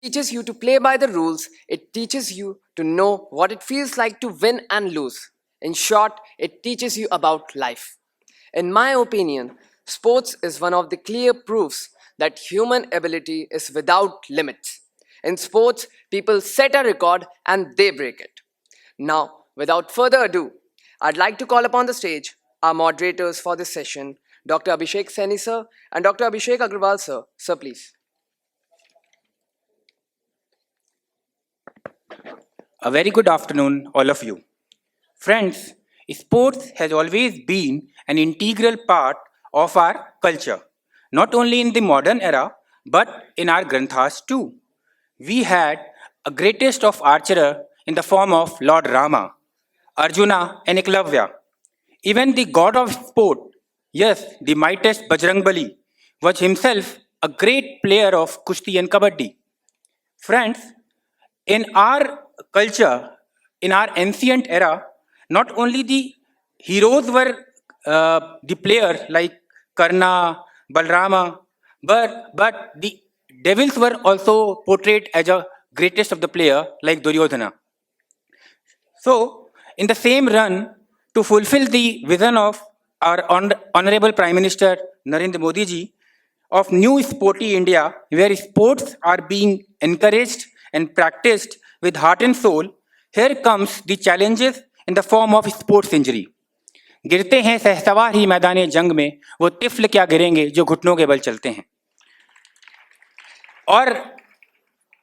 teaches you to play by the rules. It teaches you to know what it feels like to win and lose. In short, it teaches you about life. In my opinion, sports is one of the clear proofs that human ability is without limits. In sports, people set a record and they break it. Now, without further ado, I'd like to call upon the stage our moderators for this session, Dr. Abhishek Saini sir and Dr. Abhishek Agrawal sir. Sir, please. A very good afternoon, all of you. Friends, sports has always been an integral part of our culture, not only in the modern era, but in our granthas too. We had a greatest of archer in the form of Lord Rama, Arjuna and Eklavya. Even the god of sport, yes, the mightiest Bajrangbali, was himself a great player of Kushti and Kabaddi. Friends, in our culture, in our ancient era, not only the heroes were the player like Karna, Balrama, but the devils were also portrayed as a greatest of the player like Duryodhana. So, in the same run, to fulfill the vision of our Honorable Prime Minister Narendra Modi ji of New Sporty India, where sports are being encouraged and practiced with heart and soul, here comes the challenges in the form of sports injury. गिरते हैं सहसवार ही मैदान जंग में, वो तिफल क्या गिरेंगे जो घुटनों के बल चलते हैं. और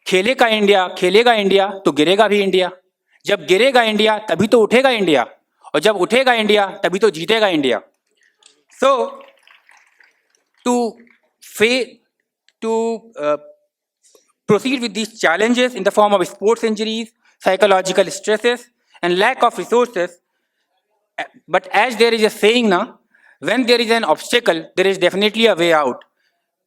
खेलेगा इंडिया तो गिरेगा भी इंडिया. जब गिरेगा इंडिया तभी तो उठेगा इंडिया, और जब उठेगा इंडिया तभी तो जीतेगा India. So to proceed with these challenges in the form of sports injuries, psychological stresses, and lack of resources, but as there is a saying now, when there is an obstacle, there is definitely a way out.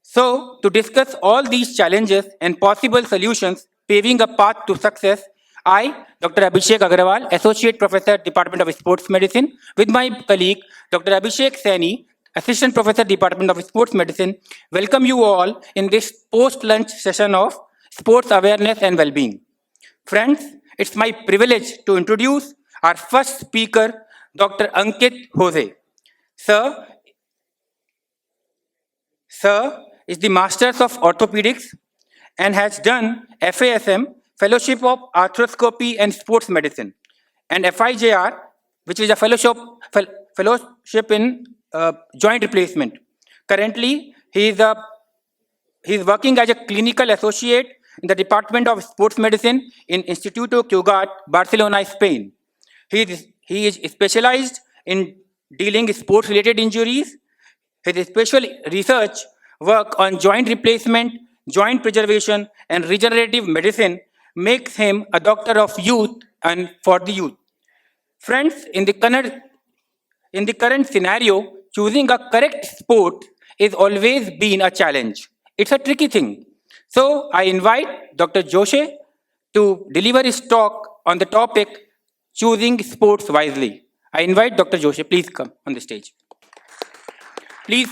So, to discuss all these challenges and possible solutions paving a path to success, I, Dr. Abhishek Agrawal, Associate Professor, Department of Sports Medicine, with my colleague, Dr. Abhishek Saini, Assistant Professor, Department of Sports Medicine, welcome you all in this post-lunch session of Sports Awareness and Wellbeing. Friends, it's my privilege to introduce our first speaker, Dr. Ankit Jose. Sir is the Masters of Orthopedics and has done FASM, Fellowship of Arthroscopy and Sports Medicine, and FIJR, which is a fellowship in joint replacement. Currently, he is working as a clinical associate in the Department of Sports Medicine in Instituto Cugat, Barcelona, Spain. He is specialized in dealing with sports-related injuries. His special research work on joint replacement, joint preservation, and regenerative medicine makes him a doctor of youth and for the youth. Friends, in the current scenario, choosing a correct sport is always been a challenge. It's a tricky thing. So I invite Dr. Jose to deliver his talk on the topic, choosing sports wisely. I invite Dr. Jose, please come on the stage. Please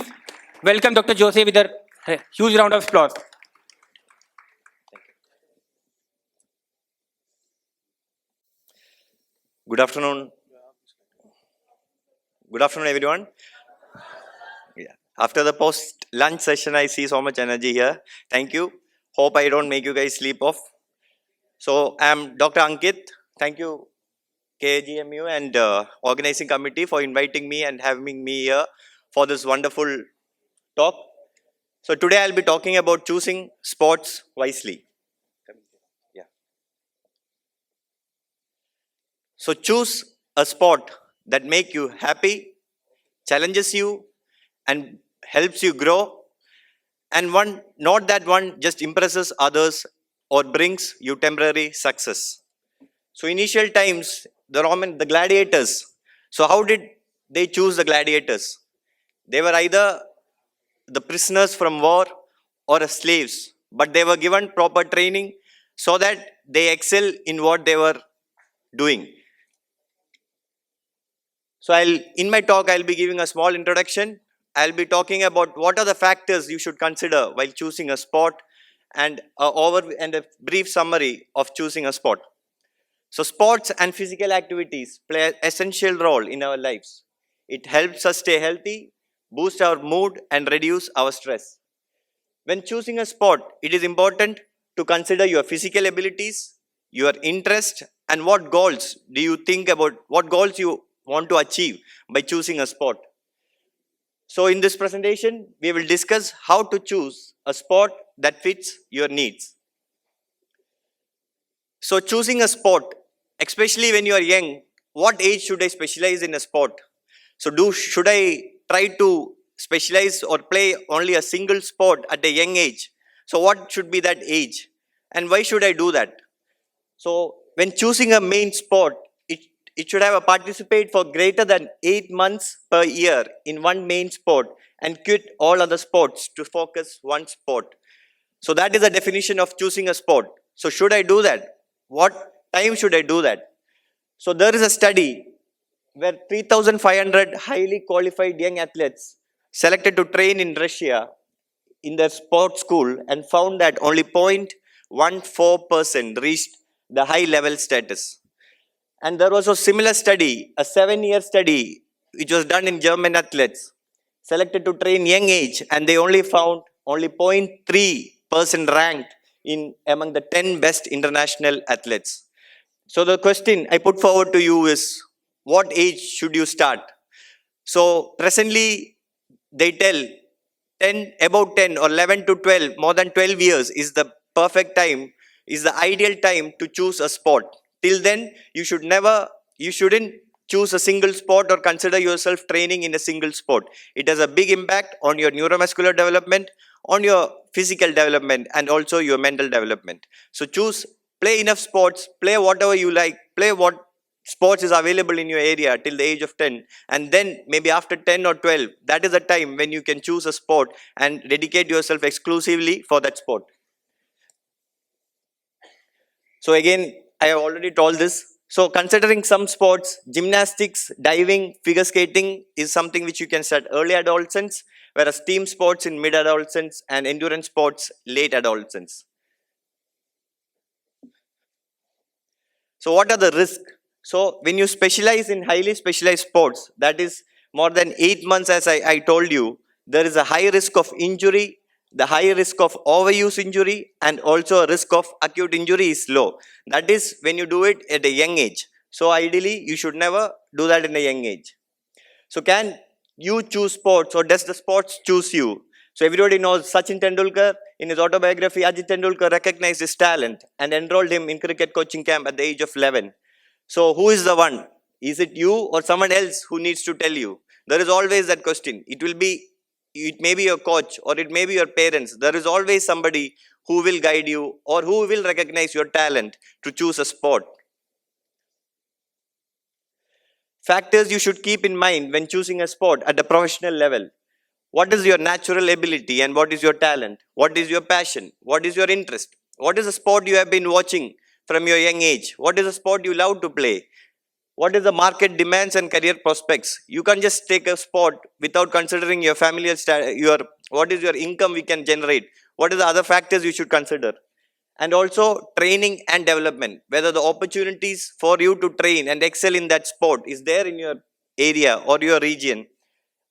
welcome Dr. Jose with a huge round of applause. Good afternoon. Good afternoon, everyone. Yeah. After the post-lunch session, I see so much energy here. Thank you. Hope I don't make you guys sleep off. So, I'm Dr. Ankit. Thank you, KGMU and organizing committee for inviting me and having me here for this wonderful talk. So, today I'll be talking about choosing sports wisely. Yeah. So, choose a sport that makes you happy, challenges you, and helps you grow, and not that one just impresses others or brings you temporary success. So initial times, the gladiators, so how did they choose the gladiators? They were either the prisoners from war or slaves, but they were given proper training so that they excel in what they were doing. So in my talk, I'll be giving a small introduction. I'll be talking about what are the factors you should consider while choosing a sport and a brief summary of choosing a sport. So sports and physical activities play an essential role in our lives. It helps us stay healthy, boost our mood, and reduce our stress. When choosing a sport, it is important to consider your physical abilities, your interest, and what goals do you think about, what goals you want to achieve by choosing a sport. So in this presentation, we will discuss how to choose a sport that fits your needs. So choosing a sport, especially when you are young, what age should I specialize in a sport? So should I try to specialize or play only a single sport at a young age? So what should be that age? And why should I do that? So when choosing a main sport, it should have a participate for greater than 8 months per year in one main sport and quit all other sports to focus one sport. So that is the definition of choosing a sport. So should I do that? What time should I do that? So there is a study where 3,500 highly qualified young athletes selected to train in Russia in their sports school and found that only 0.14% reached the high level status. And there was a similar study, a 7-year study, which was done in German athletes selected to train young age, and they only found only 0.3% ranked in among the 10 best international athletes. So the question I put forward to you is, what age should you start? So presently they tell 10, about 10 or 11 to 12, more than 12 years is the perfect time, is the ideal time to choose a sport. Till then, you shouldn't choose a single sport or consider yourself training in a single sport. It has a big impact on your neuromuscular development, on your physical development, and also your mental development. So play enough sports, play whatever you like, play what sports is available in your area till the age of 10, and then maybe after 10 or 12, that is the time when you can choose a sport and dedicate yourself exclusively for that sport. So again, I have already told this. So considering some sports, gymnastics, diving, figure skating is something which you can start early adolescence, whereas team sports in mid adolescence and endurance sports late adolescence. So what are the risks? So when you specialize in highly specialized sports, that is more than 8 months, as I told you, there is a high risk of injury, the high risk of overuse injury, and also a risk of acute injury is low. That is when you do it at a young age. So ideally, you should never do that in a young age. So can you choose sports, or does the sports choose you? So everybody knows Sachin Tendulkar. In his autobiography, Ajit Tendulkar recognized his talent and enrolled him in cricket coaching camp at the age of 11. So who is the one? Is it you or someone else who needs to tell you? There is always that question. It may be your coach or it may be your parents. There is always somebody who will guide you or who will recognize your talent to choose a sport. Factors you should keep in mind when choosing a sport at a professional level. What is your natural ability and what is your talent? What is your passion? What is your interest? What is the sport you have been watching from your young age? What is the sport you love to play? What is the market demands and career prospects? You can't just take a sport without considering your family, what is your income we can generate? What are the other factors you should consider? And also training and development, whether the opportunities for you to train and excel in that sport is there in your area or your region.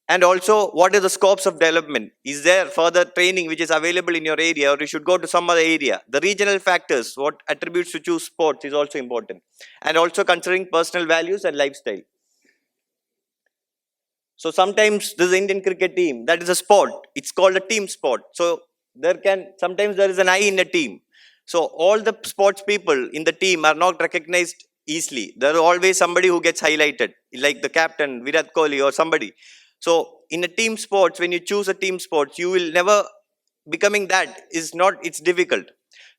And also, what are the scopes of development? Is there further training which is available in your area, or you should go to some other area? The regional factors, what attributes to choose sports is also important. And also considering personal values and lifestyle. So sometimes this Indian cricket team, that is a sport. It's called a team sport. So sometimes there is an I in a team. So all the sports people in the team are not recognized easily. There is always somebody who gets highlighted, like the captain, Virat Kohli or somebody. So in a team sports, when you choose a team sports, you will never becoming that it's difficult.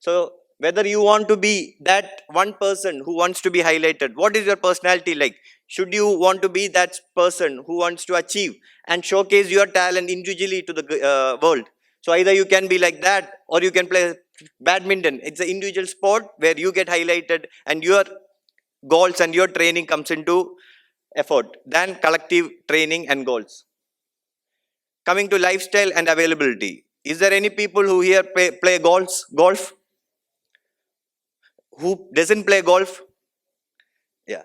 So whether you want to be that one person who wants to be highlighted, what is your personality like? Should you want to be that person who wants to achieve and showcase your talent individually to the world? So either you can be like that or you can play badminton. It's an individual sport where you get highlighted and your goals and your training comes into effort than collective training and goals. Coming to lifestyle and availability. Is there any people who here play golf? Who doesn't play golf? Yeah.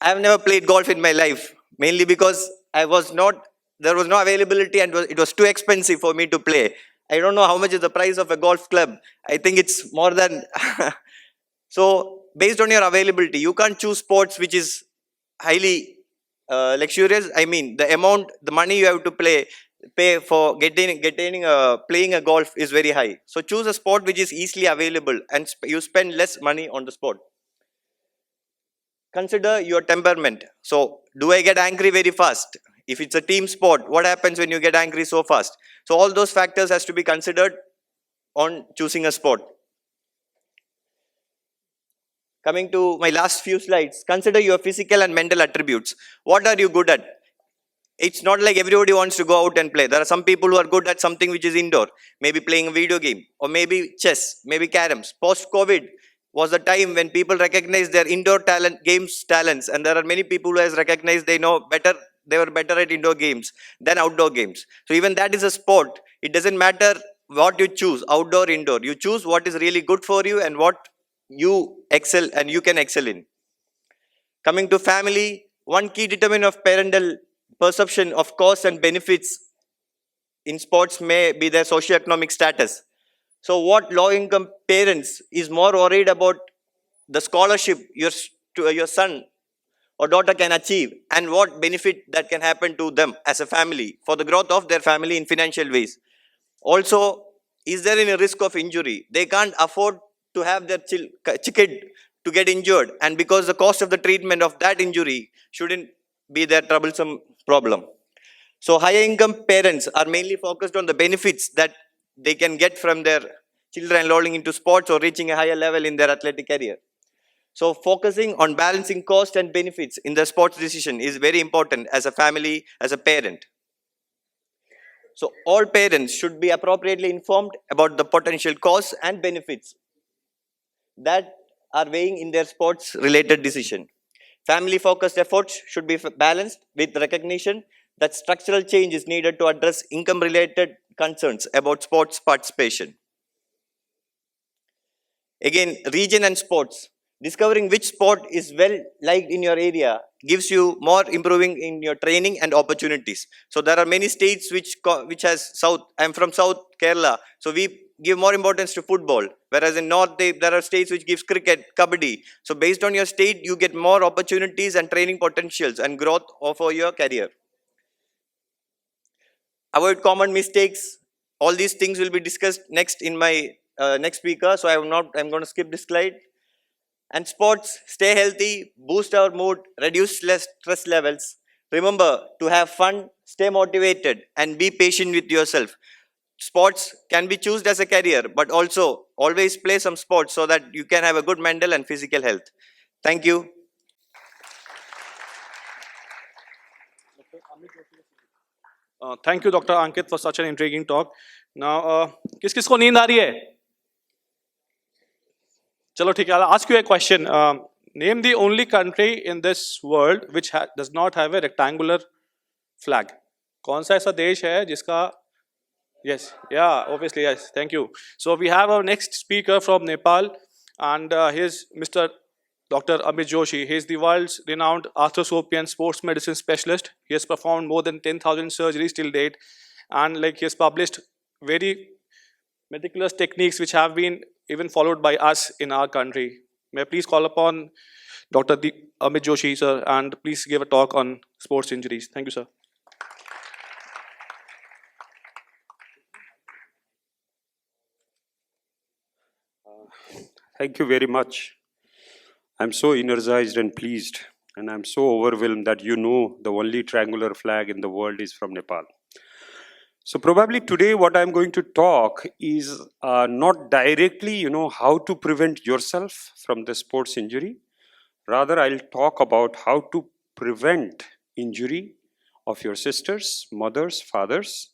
I've never played golf in my life, mainly because there was no availability and it was too expensive for me to play. I don't know how much is the price of a golf club. I think it's more than. So, based on your availability, you can't choose sports which is highly luxurious. I mean, the money you have to pay for playing a golf is very high. So, choose a sport which is easily available and you spend less money on the sport. Consider your temperament. So, do I get angry very fast? If it's a team sport, what happens when you get angry so fast? So, all those factors has to be considered on choosing a sport. Coming to my last few slides, consider your physical and mental attributes. What are you good at? It's not like everybody wants to go out and play. There are some people who are good at something which is indoor, maybe playing a video game, or maybe chess, maybe caroms. Post-COVID was the time when people recognized their indoor talents, and there are many people who has recognized they were better at indoor games than outdoor games. So even that is a sport. It doesn't matter what you choose, outdoor, indoor. You choose what is really good for you and what you excel and you can excel in. Coming to family, one key determinant of parental perception of costs and benefits in sports may be their socioeconomic status. So what low-income parents is more worried about the scholarship your son or daughter can achieve and what benefit that can happen to them as a family for the growth of their family in financial ways. Also, is there any risk of injury? They can't afford to have their kid to get injured, and because the cost of the treatment of that injury shouldn't be their troublesome problem. So higher income parents are mainly focused on the benefits that they can get from their children enrolling into sports or reaching a higher level in their athletic career. So focusing on balancing cost and benefits in the sports decision is very important as a family, as a parent. So all parents should be appropriately informed about the potential costs and benefits that are weighing in their sports related decision. Family focused efforts should be balanced with recognition that structural change is needed to address income related concerns about sports participation. Again, region and sports. Discovering which sport is well liked in your area gives you more improving in your training and opportunities. So there are many states which has South. I am from South Kerala, so we give more importance to football. Whereas in North, there are states which gives cricket, kabaddi. So based on your state, you get more opportunities and training potentials and growth for your career. Avoid common mistakes. All these things will be discussed next in my next speaker. So I'm going to skip this slide. And sports, stay healthy, boost our mood, reduce stress levels. Remember to have fun, stay motivated, and be patient with yourself. Sports can be chosen as a career, but also always play some sports so that you can have a good mental and physical health. Thank you. Thank you, Dr. Ankit, for such an intriguing talk. Now, किस-किस को नींद आ रही है? चलो ठीक है, I'll ask you a question. Name the only country in this world which does not have a rectangular flag. कौन सा ऐसा देश है जिसका? Yes, yeah, obviously, yes. Thank you. So we have our next speaker from Nepal, and he is Mr. Dr. Amit Joshi. He is the world's renowned arthroscopy and sports medicine specialist. He has performed more than 10,000 surgeries till date, and he has published very meticulous techniques which have been even followed by us in our country. May I please call upon Dr. Amit Joshi, sir, and please give a talk on sports injuries. Thank you, sir. Thank you very much. I'm so energized and pleased, and I'm so overwhelmed that you know the only triangular flag in the world is from Nepal. So probably today what I'm going to talk is not directly, how to prevent yourself from the sports injury. Rather, I'll talk about how to prevent injury of your sisters, mothers, fathers,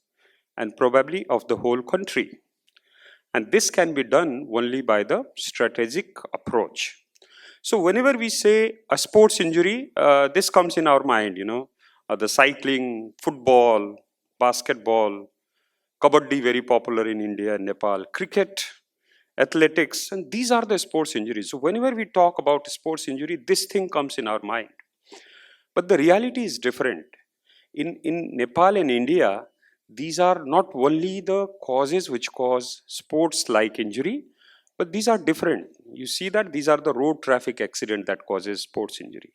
and probably of the whole country. And this can be done only by the strategic approach. So whenever we say a sports injury, this comes in our mind, the cycling, football, basketball, kabaddi very popular in India and Nepal, cricket, athletics, and these are the sports injuries. So whenever we talk about sports injury, this thing comes in our mind. But the reality is different. In Nepal and India, these are not only the causes which cause sports-like injury, but these are different. You see that these are the road traffic accident that causes sports injury.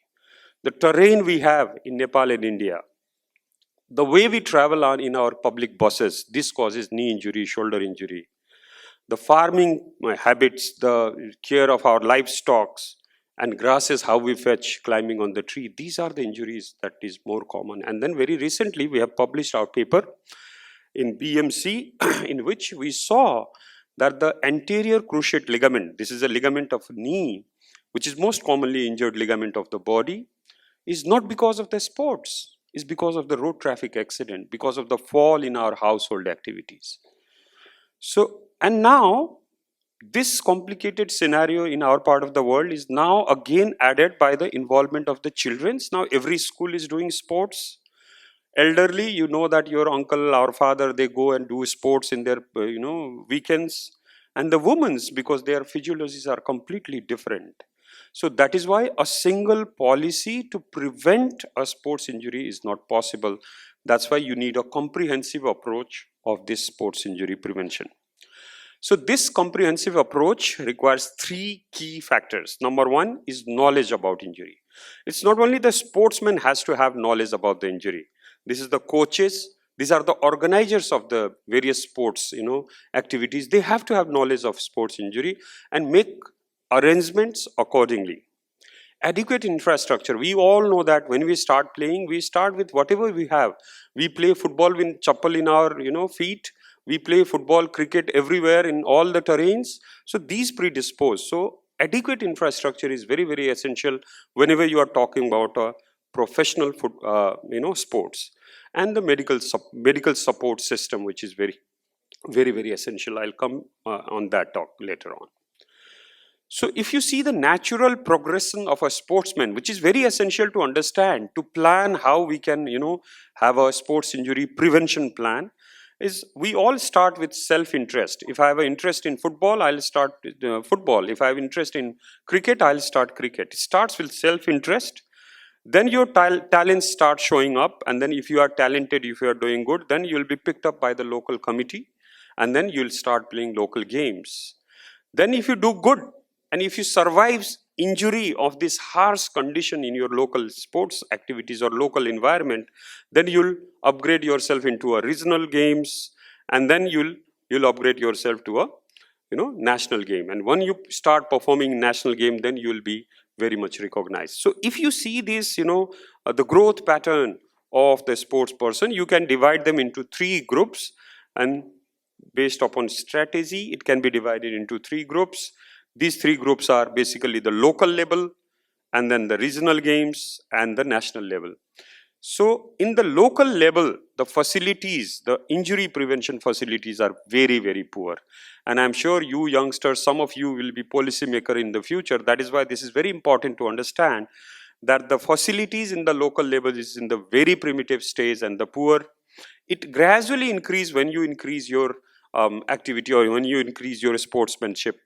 The terrain we have in Nepal and India, the way we travel on in our public buses, this causes knee injury, shoulder injury. The farming habits, the care of our livestock, and grasses, how we fetch, climbing on the tree, these are the injuries that is more common. And then very recently, we have published our paper in BMC, in which we saw that the anterior cruciate ligament, this is a ligament of knee, which is most commonly injured ligament of the body, is not because of the sports, is because of the road traffic accident, because of the fall in our household activities. So, and now, this complicated scenario in our part of the world is now again added by the involvement of the children. Now every school is doing sports. Elderly, you know that your uncle or father, they go and do sports in their weekends. And the women's, because their physiologies are completely different. So that is why a single policy to prevent a sports injury is not possible. That's why you need a comprehensive approach of this sports injury prevention. So this comprehensive approach requires three key factors. Number one is knowledge about injury. It's not only the sportsman has to have knowledge about the injury. This is the coaches, these are the organizers of the various sports, activities. They have to have knowledge of sports injury and make arrangements accordingly. Adequate infrastructure. We all know that when we start playing, we start with whatever we have. We play football with chappal in our feet. We play football, cricket everywhere in all the terrains. So these predispose. So adequate infrastructure is very, very essential whenever you are talking about a professional sports. And the medical support system, which is very, very, very essential. I'll come on that talk later on. So if you see the natural progression of a sportsman, which is very essential to understand, to plan how we can, have a sports injury prevention plan, is we all start with self-interest. If I have an interest in football, I'll start football. If I have interest in cricket, I'll start cricket. It starts with self-interest. Then your talents start showing up. And then if you are talented, if you are doing good, then you'll be picked up by the local committee. And then you'll start playing local games. Then if you do good, and if you survive injury of this harsh condition in your local sports activities or local environment, then you'll upgrade yourself into a regional games, and then you'll upgrade yourself to a national game. And when you start performing national game, then you'll be very much recognized. So if you see this, the growth pattern of the sports person, you can divide them into three groups, and based upon strategy, it can be divided into three groups. These three groups are basically the local level, and then the regional games, and the national level. So in the local level, the facilities, the injury prevention facilities are very, very poor. And I'm sure you youngsters, some of you will be policymaker in the future. That is why this is very important to understand that the facilities in the local level is in the very primitive stage and the poor. It gradually increase when you increase your activity or when you increase your sportsmanship.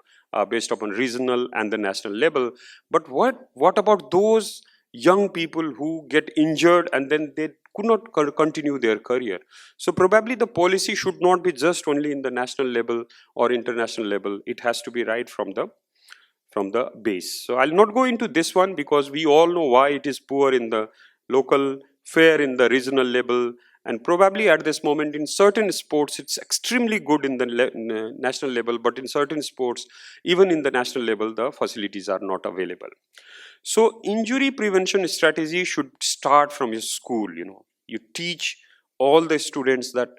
Based upon regional and the national level. But what about those young people who get injured and then they could not continue their career? So probably the policy should not be just only in the national level or international level. It has to be right from the base. So I'll not go into this one because we all know why it is poor in the local, fair in the regional level, and probably at this moment in certain sports it's extremely good in the national level, but in certain sports, even in the national level, the facilities are not available. So injury prevention strategy should start from your school. You teach all the students that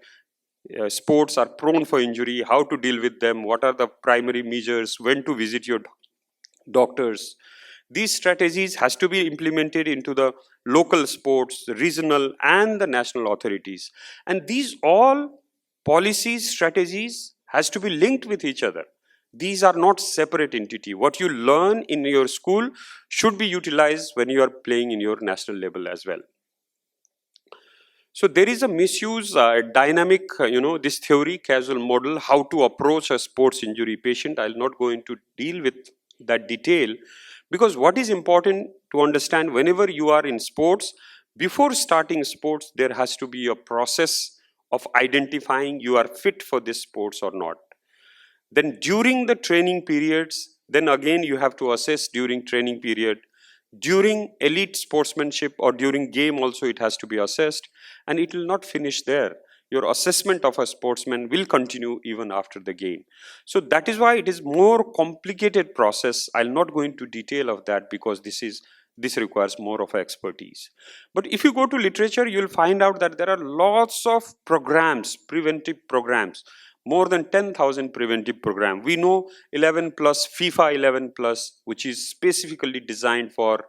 sports are prone for injury, how to deal with them, what are the primary measures, when to visit your doctors. These strategies has to be implemented into the local sports, the regional and the national authorities. And these all policies, strategies has to be linked with each other. These are not separate entity. What you learn in your school should be utilized when you are playing in your national level as well. So there is a misuse, dynamic, this theory, causal model, how to approach a sports injury patient. I'll not go into deal with that detail, because what is important to understand, whenever you are in sports, before starting sports, there has to be a process of identifying you are fit for this sports or not. Then during the training periods, then again you have to assess during training period. During elite sportsmanship or during game also it has to be assessed, and it will not finish there. Your assessment of a sportsman will continue even after the game. So that is why it is more complicated process. I'll not go into detail of that because this requires more of expertise. But if you go to literature, you'll find out that there are lots of programs, preventive programs, more than 10,000 preventive programs. We know 11 plus, FIFA 11 plus, which is specifically designed for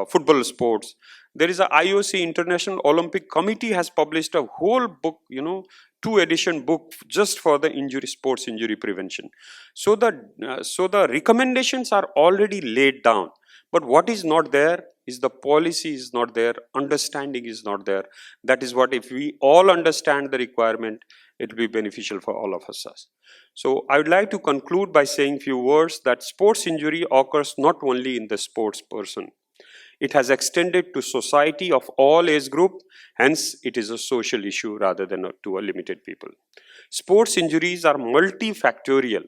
football sports. There is a IOC, International Olympic Committee, has published a whole book, 2-edition book just for the sports injury prevention. So the recommendations are already laid down. But what is not there is the policy is not there, understanding is not there. That is what, if we all understand the requirement, it will be beneficial for all of us. So I would like to conclude by saying few words that sports injury occurs not only in the sports person. It has extended to society of all age group, hence it is a social issue rather than to a limited people. Sports injuries are multifactorial.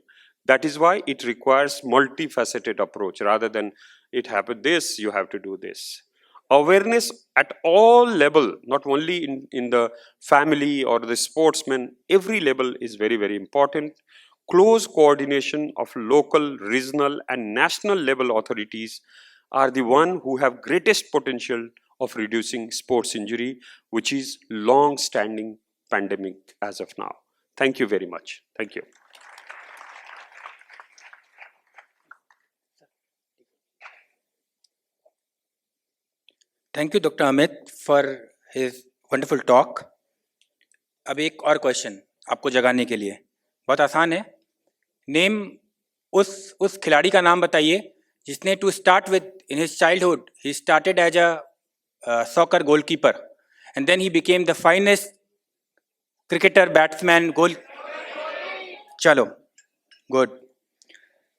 That is why it requires multifaceted approach rather than it happened this, you have to do this. Awareness at all level, not only in the family or the sportsman, every level is very, very important. Close coordination of local, regional and national level authorities are the one who have greatest potential of reducing sports injury, which is long-standing pandemic as of now. Thank you very much. Thank you. Thank you, Dr. Amit, for his wonderful talk. अब एक और question आपको जगाने के लिए, बहुत आसान है. नेम उस खिलाड़ी का नाम बताइए जिसने to start with in his childhood he started as a soccer goalkeeper and then he became the finest cricketer, batsman, goal. चलो, good.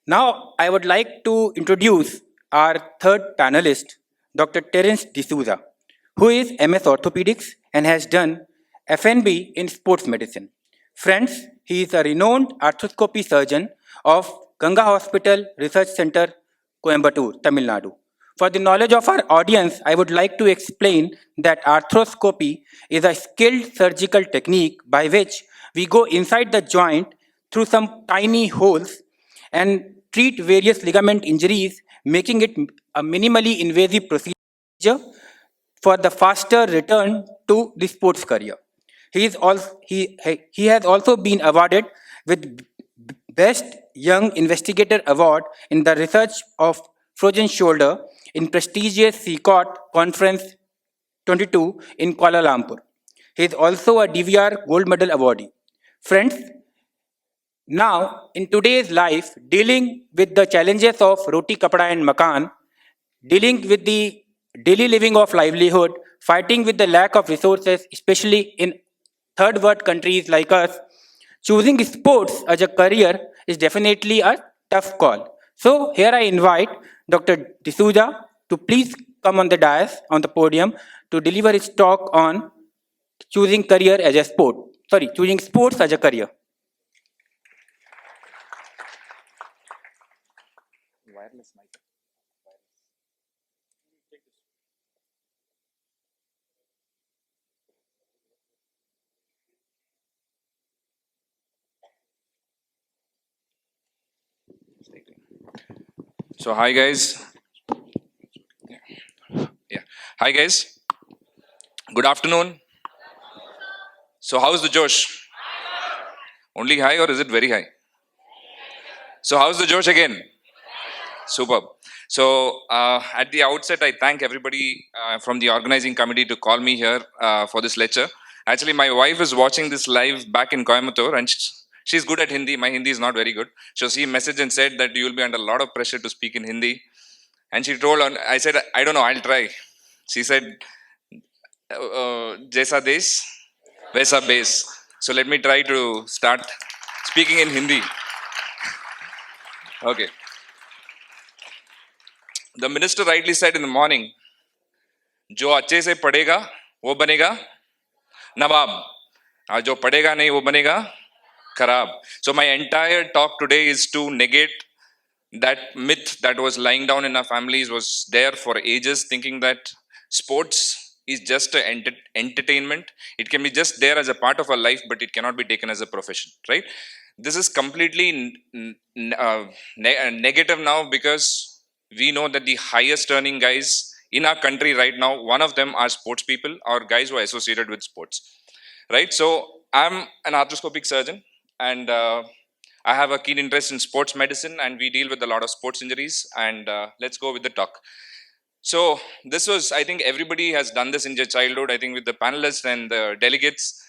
Now I would like to introduce our third panelist, Dr. Terence D'Souza, who is MS Orthopedics and has done FNB in sports medicine. Friends, he is a renowned arthroscopy surgeon of Ganga Hospital Research Center, Coimbatore, Tamil Nadu. For the knowledge of our audience, I would like to explain that arthroscopy is a skilled surgical technique by which we go inside the joint through some tiny holes and treat various ligament injuries, making it a minimally invasive procedure for the faster return to the sports career. He has also been awarded with Best Young Investigator Award in the research of frozen shoulder in prestigious CCOT Conference 22 in Kuala Lumpur. He is also a DVR Gold Medal awardee. Friends, now, in today's life, dealing with the challenges of roti, kapda and makan, dealing with the daily living of livelihood, fighting with the lack of resources, especially in third world countries like us, choosing sports as a career is definitely a tough call. So here I invite Dr. D'Souza to please come on the dais, on the podium, to deliver his talk on choosing sports as a career. Wireless mic. So hi guys. Yeah. Hi guys. Good afternoon. So how's the Josh? Only high or is it very high? So how's the Josh again? Superb. So at the outset, I thank everybody from the organizing committee to call me here for this lecture. Actually, my wife is watching this live back in Coimbatore and she's good at Hindi. My Hindi is not very good. So she messaged and said that you will be under a lot of pressure to speak in Hindi. And she told, I said, I don't know, I'll try. She said, Jaisa Desh, Vaisa Base. So let me try to start speaking in Hindi. Okay. The minister rightly said in the morning, जो अच्छे से पढ़ेगा वो बनेगा नवाब और जो पढ़ेगा नहीं वो बनेगा खराब. So my entire talk today is to negate that myth that was lying down in our families, was there for ages, thinking that sports is just an entertainment. It can be just there as a part of our life, but it cannot be taken as a profession, right? This is completely negative now, because we know that the highest earning guys in our country right now, one of them are sports people or guys who are associated with sports, right? So I'm an arthroscopic surgeon, and I have a keen interest in sports medicine, and we deal with a lot of sports injuries. And let's go with the talk. So this was, I think everybody has done this in their childhood. I think with the panelists and the delegates,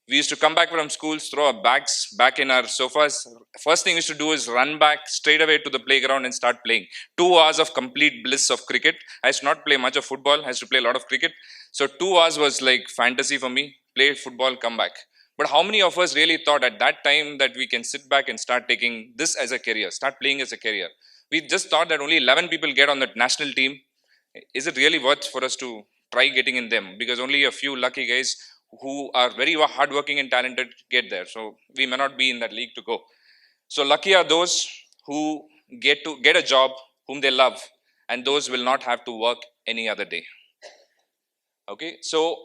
we used to come back from schools, throw our bags back in our sofas. First thing we used to do is run back straight away to the playground and start playing. 2 hours of complete bliss of cricket. I used to not play much of football. I used to play a lot of cricket. So 2 hours was like fantasy for me. Play football, come back. But how many of us really thought at that time that we can sit back and start taking this as a career, start playing as a career? We just thought that only 11 people get on the national team. Is it really worth for us to try getting in them? Because only a few lucky guys who are very hardworking and talented get there. So we may not be in that league to go. So lucky are those who get to get a job whom they love, and those will not have to work any other day. Okay, so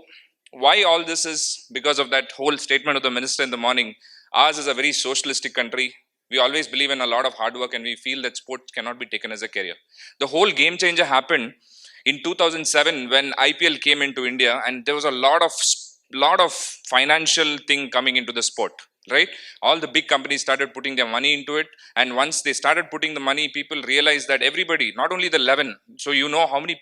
why all this is because of that whole statement of the minister in the morning. Ours is a very socialistic country. We always believe in a lot of hard work, and we feel that sports cannot be taken as a career. The whole game changer happened in 2007 when IPL came into India, and there was a lot of financial thing coming into the sport, right? All the big companies started putting their money into it, and once they started putting the money, people realized that everybody, not only the 11, so you know how many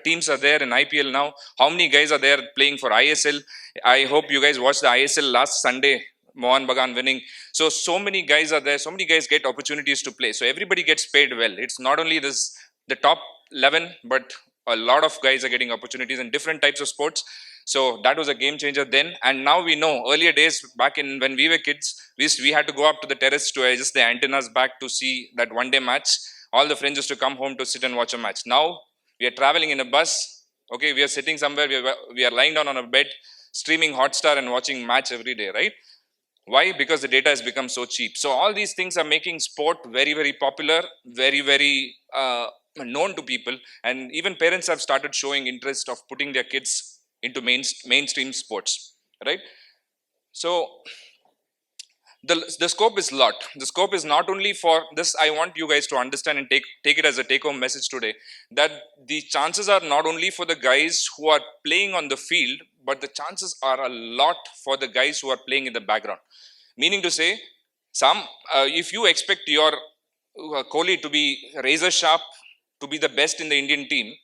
teams are there in IPL now, how many guys are there playing for ISL. I hope you guys watched the ISL last Sunday, Mohan Bagan winning. So many guys are there, so many guys get opportunities to play, so everybody gets paid well. It's not only the top 11, but a lot of guys are getting opportunities in different types of sports. So that was a game changer then. And now we know, earlier days back in when we were kids, we had to go up to the terrace to adjust the antennas back to see that one day match. All the friends used to come home to sit and watch a match. Now we are traveling in a bus. Okay, we are sitting somewhere, we are lying down on a bed, streaming Hotstar and watching match every day, right? Why? Because the data has become so cheap. So all these things are making sport very, very popular, very, very known to people. And even parents have started showing interest of putting their kids into mainstream sports, right? So the scope is a lot. The scope is not only for this. I want you guys to understand and take it as a take-home message today, that the chances are not only for the guys who are playing on the field, but the chances are a lot for the guys who are playing in the background. Meaning to say, if you expect your Kohli to be razor sharp, to be the best in the Indian team,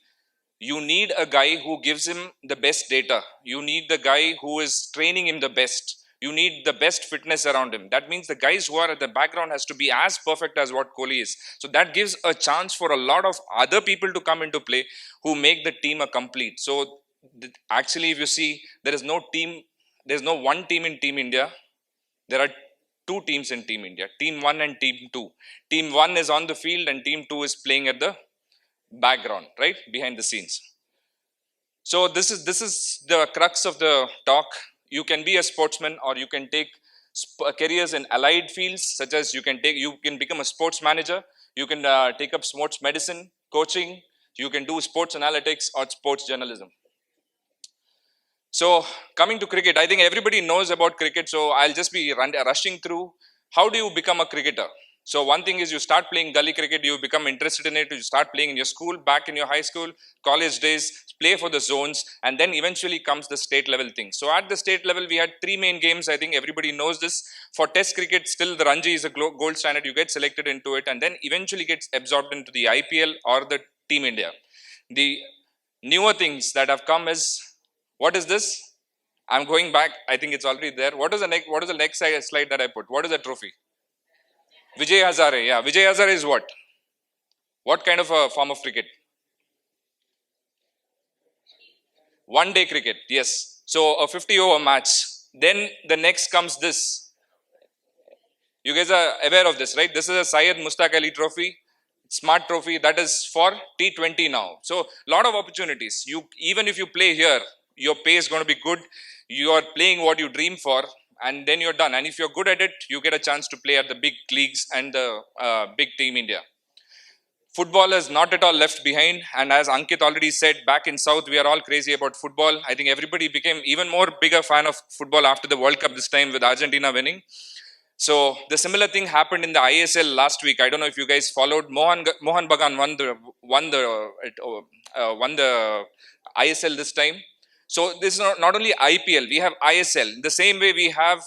you need a guy who gives him the best data. You need the guy who is training him the best. You need the best fitness around him. That means the guys who are at the background has to be as perfect as what Kohli is. So that gives a chance for a lot of other people to come into play who make the team a complete. So actually, if you see, there's no one team in Team India. There are two teams in Team India, Team 1 and Team 2. Team 1 is on the field and Team 2 is playing at the background, right? Behind the scenes. So this is the crux of the talk. You can be a sportsman, or you can take careers in allied fields, such as you can become a sports manager, you can take up sports medicine, coaching, you can do sports analytics or sports journalism. So coming to cricket, I think everybody knows about cricket, so I'll just be rushing through. How do you become a cricketer? So one thing is you start playing gully cricket, you become interested in it, you start playing in your school, back in your high school, college days, play for the zones, and then eventually comes the state level thing. So at the state level, we had 3 main games. I think everybody knows this. For test cricket, still the Ranji is a gold standard. You get selected into it and then eventually gets absorbed into the IPL or the Team India. The newer things that have come is, what is this? I'm going back. I think it's already there. What is the next slide that I put? What is the trophy? Vijay Hazare. Yeah, Vijay Hazare is what? What kind of a form of cricket? One day cricket, yes. So a 50 over match. Then the next comes this. You guys are aware of this, right? This is a Syed Mustaq Ali trophy, smart trophy that is for T20 now. So lot of opportunities. You even if you play here, your pay is going to be good. You are playing what you dream for, and then you're done. And if you're good at it, you get a chance to play at the big leagues and the big team India. Football is not at all left behind, and as Ankit already said, back in South we are all crazy about football. I think everybody became even more bigger fan of football after the World Cup this time with Argentina winning. So the similar thing happened in the ISL last week. I don't know if you guys followed. Mohan Bagan won the ISL this time. So this is not only IPL. We have ISL. The same way we have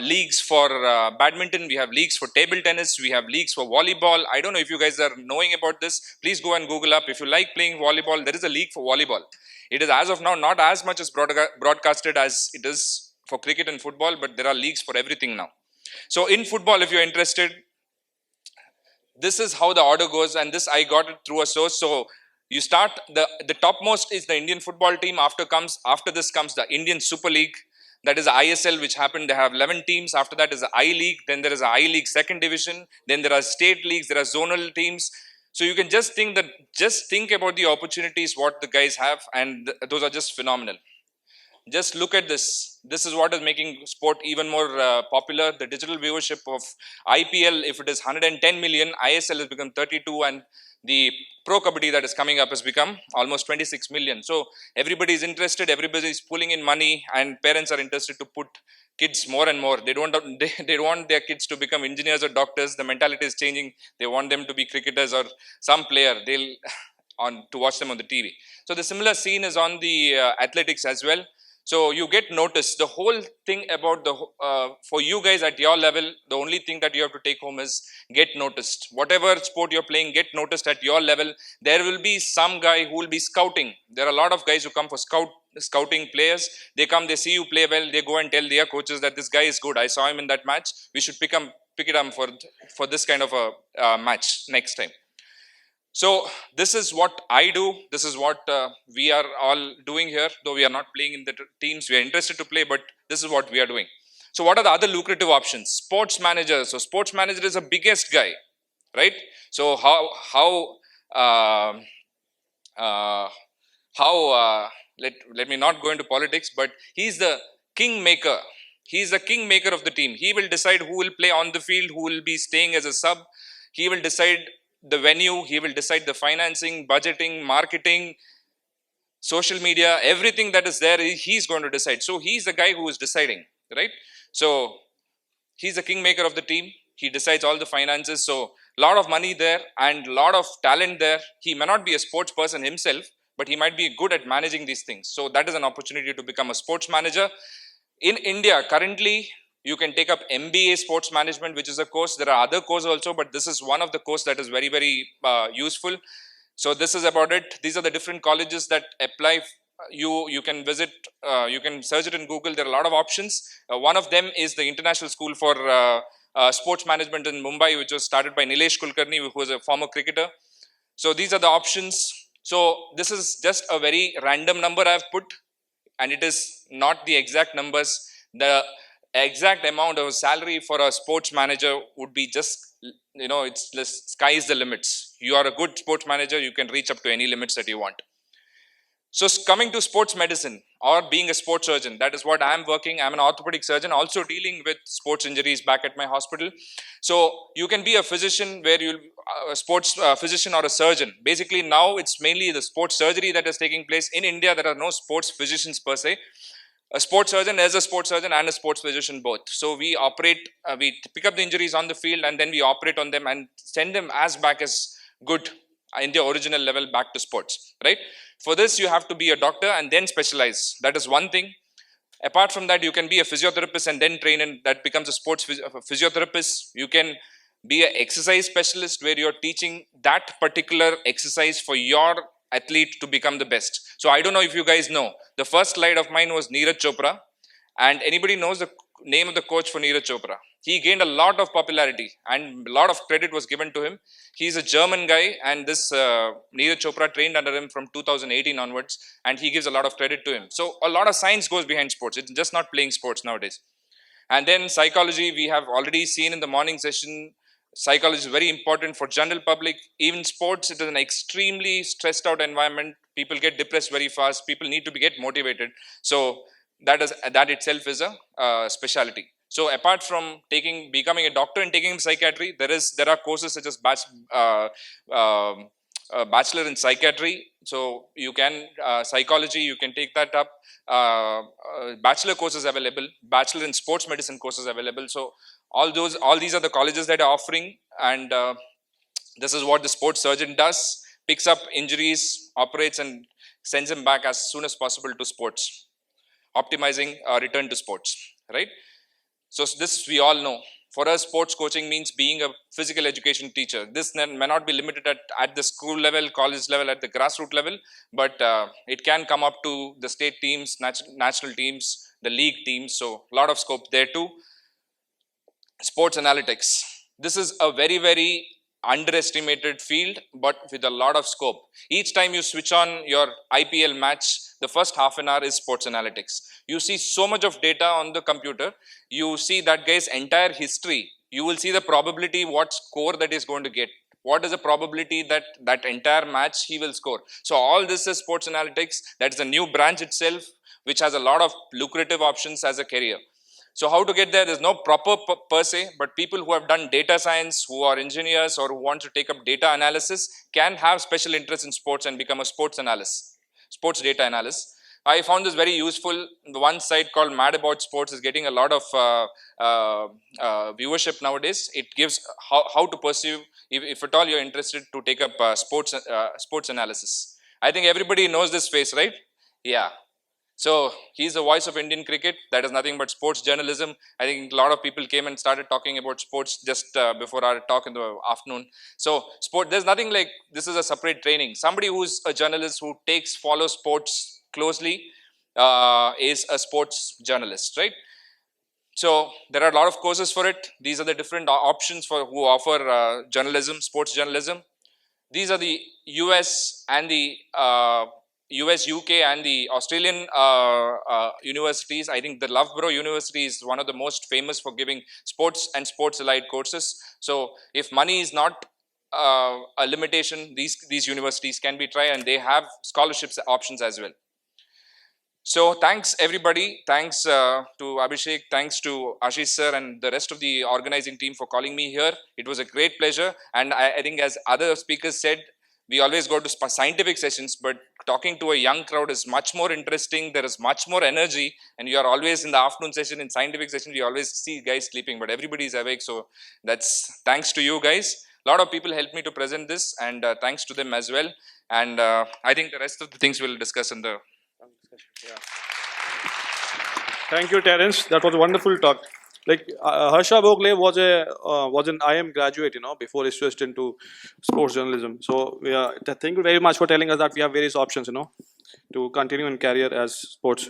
leagues for badminton. We have leagues for table tennis. We have leagues for volleyball. I don't know if you guys are knowing about this. Please go and Google up. If you like playing volleyball, there is a league for volleyball. It is as of now not as much as broadcasted as it is for cricket and football, but there are leagues for everything now. So in football, if you're interested, this is how the order goes, and this I got it through a source. So you start, the topmost is the Indian football team. After this comes the Indian Super League, that is ISL, which happened. They have 11 teams. After that is the I League. Then there is a I League second division. Then there are state leagues. There are zonal teams. So you can just think about the opportunities what the guys have, and those are just phenomenal. Just look at this. This is what is making sport even more popular. The digital viewership of IPL, if it is 110 million, ISL has become 32, and the Pro Kabaddi that is coming up has become almost 26 million. So everybody is interested, everybody is pulling in money, and parents are interested to put kids more and more. They want their kids to become engineers or doctors. The mentality is changing. They want them to be cricketers or some player. They'll to watch them on the TV. So the similar scene is on the athletics as well. So you get noticed. The whole thing about for you guys at your level, the only thing that you have to take home is get noticed. Whatever sport you're playing, get noticed at your level. There will be some guy who will be scouting. There are a lot of guys who come for scouting players. They come, they see you play well, they go and tell their coaches that this guy is good. I saw him in that match. We should pick it up for this kind of a match next time. So this is what I do. This is what we are all doing here. Though we are not playing in the teams, we are interested to play, but this is what we are doing. So what are the other lucrative options? Sports manager. So sports manager is the biggest guy, right? So let me not go into politics, but he's the kingmaker. He's the kingmaker of the team. He will decide who will play on the field, who will be staying as a sub. He will decide the venue, he will decide the financing, budgeting, marketing, social media, everything that is there, he's going to decide. So he's the guy who is deciding, right? So he's the kingmaker of the team. He decides all the finances. So a lot of money there and a lot of talent there. He may not be a sports person himself, but he might be good at managing these things. So that is an opportunity to become a sports manager. In India, currently, you can take up MBA Sports Management, which is a course. There are other courses also, but this is one of the courses that is very, very useful. So this is about it. These are the different colleges that apply. You can visit, you can search it in Google. There are a lot of options. One of them is the International School for Sports Management in Mumbai, which was started by Nilesh Kulkarni, who was a former cricketer. So these are the options. So this is just a very random number I've put, and it is not the exact numbers. The exact amount of salary for a sports manager would be just, it's the sky is the limits. You are a good sports manager, you can reach up to any limits that you want. So coming to sports medicine or being a sports surgeon, that is what I'm working. I'm an orthopedic surgeon, also dealing with sports injuries back at my hospital. So you can be a physician where you'll a sports physician or a surgeon. Basically now it's mainly the sports surgery that is taking place. In India, there are no sports physicians per se. A sports surgeon is a sports surgeon and a sports physician both. So we operate, we pick up the injuries on the field and then we operate on them and send them as back as good in the original level back to sports, right? For this, you have to be a doctor and then specialize. That is one thing. Apart from that, you can be a physiotherapist and then train, and that becomes a sports physiotherapist. You can be an exercise specialist where you're teaching that particular exercise for your athlete to become the best. So I don't know if you guys know, the first slide of mine was Neeraj Chopra, and anybody knows the name of the coach for Neeraj Chopra. He gained a lot of popularity and a lot of credit was given to him. He's a German guy, and this Neeraj Chopra trained under him from 2018 onwards, and he gives a lot of credit to him. So a lot of science goes behind sports. It's just not playing sports nowadays. And then psychology, we have already seen in the morning session, psychology is very important for general public. Even sports, it is an extremely stressed out environment. People get depressed very fast. People need to get motivated. So that itself is a specialty. So apart from becoming a doctor and taking psychiatry, there are courses such as bachelor in psychiatry. So you can psychology, you can take that up. Bachelor courses available, bachelor in sports medicine courses available. So all these are the colleges that are offering, and this is what the sports surgeon does: picks up injuries, operates, and sends them back as soon as possible to sports, optimizing return to sports, right? So this we all know. For us, sports coaching means being a physical education teacher. This may not be limited at the school level, college level, at the grassroots level, but it can come up to the state teams, national teams, the league teams. So a lot of scope there too. Sports analytics. This is a very, very underestimated field, but with a lot of scope. Each time you switch on your IPL match, the first half an hour is sports analytics. You see so much of data on the computer. You see that guy's entire history. You will see the probability, what score that is going to get. What is the probability that entire match he will score? So all this is sports analytics. That's a new branch itself, which has a lot of lucrative options as a career. So how to get there? There's no proper per se, but people who have done data science, who are engineers, or who want to take up data analysis can have special interest in sports and become a sports data analyst. I found this very useful. The one site called Mad About Sports is getting a lot of viewership nowadays. It gives how to pursue, if at all you're interested, to take up sports analysis. I think everybody knows this face, right? Yeah. So he's the voice of Indian cricket. That is nothing but sports journalism. I think a lot of people came and started talking about sports just before our talk in the afternoon. So there's nothing like this is a separate training. Somebody who's a journalist who follows sports closely is a sports journalist, right? So there are a lot of courses for it. These are the different options for who offer journalism, sports journalism. These are the US and the US, UK, and the Australian universities. I think the Loughborough University is one of the most famous for giving sports and sports allied courses. So if money is not a limitation, these universities can be tried, and they have scholarships options as well. So thanks everybody. Thanks to Abhishek. Thanks to Ashish sir and the rest of the organizing team for calling me here. It was a great pleasure. And I think, as other speakers said, we always go to scientific sessions, but talking to a young crowd is much more interesting. There is much more energy, and you are always in the afternoon session. In scientific session, we always see guys sleeping, but everybody is awake. So that's thanks to you guys. A lot of people helped me to present this, and thanks to them as well. And I think the rest of the things we'll discuss in the Yeah. Thank you, Terence. That was a wonderful talk. Like Harsha Bogle was an IM graduate, before he switched into sports journalism. So thank you very much for telling us that we have various options, to continue in career as sports.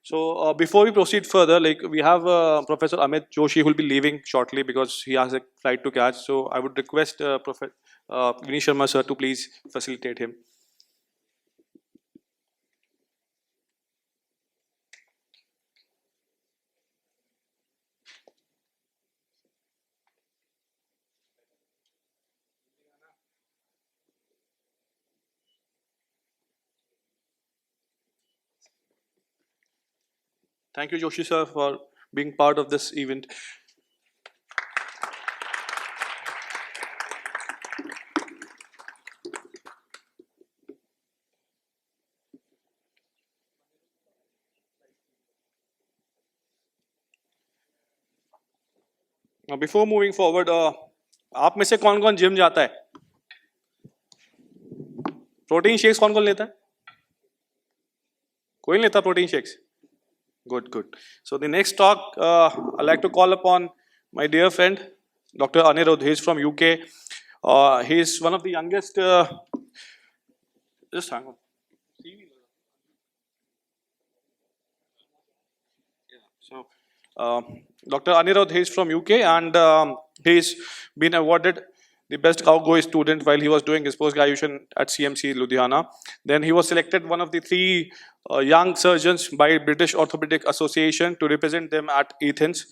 So before we proceed further, we have Professor Amit Joshi who will be leaving shortly because he has a flight to catch. So I would request Professor Vineet Sharma sir to please facilitate him. Thank you, Joshi sir, for being part of this event. Now, before moving forward, आप में से कौन-कौन gym जाता है? Protein shakes कौन-कौन लेता है? कोई नहीं लेता protein shakes? Good, good. So the next talk, I'd like to call upon my dear friend, Dr. Anirudh. He's from UK. He's one of the youngest. Just hang on. So Dr. Anirudh, he's from UK, and he's been awarded the best cowboy student while he was doing his post-graduation at CMC Ludhiana. Then he was selected one of the 3 young surgeons by British Orthopedic Association to represent them at Athens,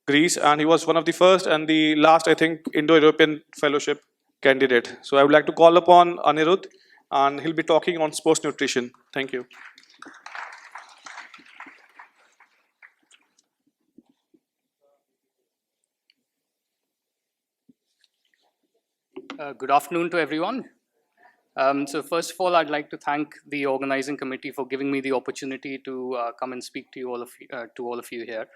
Greece, and he was one of the first and the last, I think, Indo-European Fellowship candidate. So I would like to call upon Anirudh, and he'll be talking on sports nutrition. Thank you. Good afternoon to everyone. So first of all, I'd like to thank the organizing committee for giving me the opportunity to come and speak to all of you here.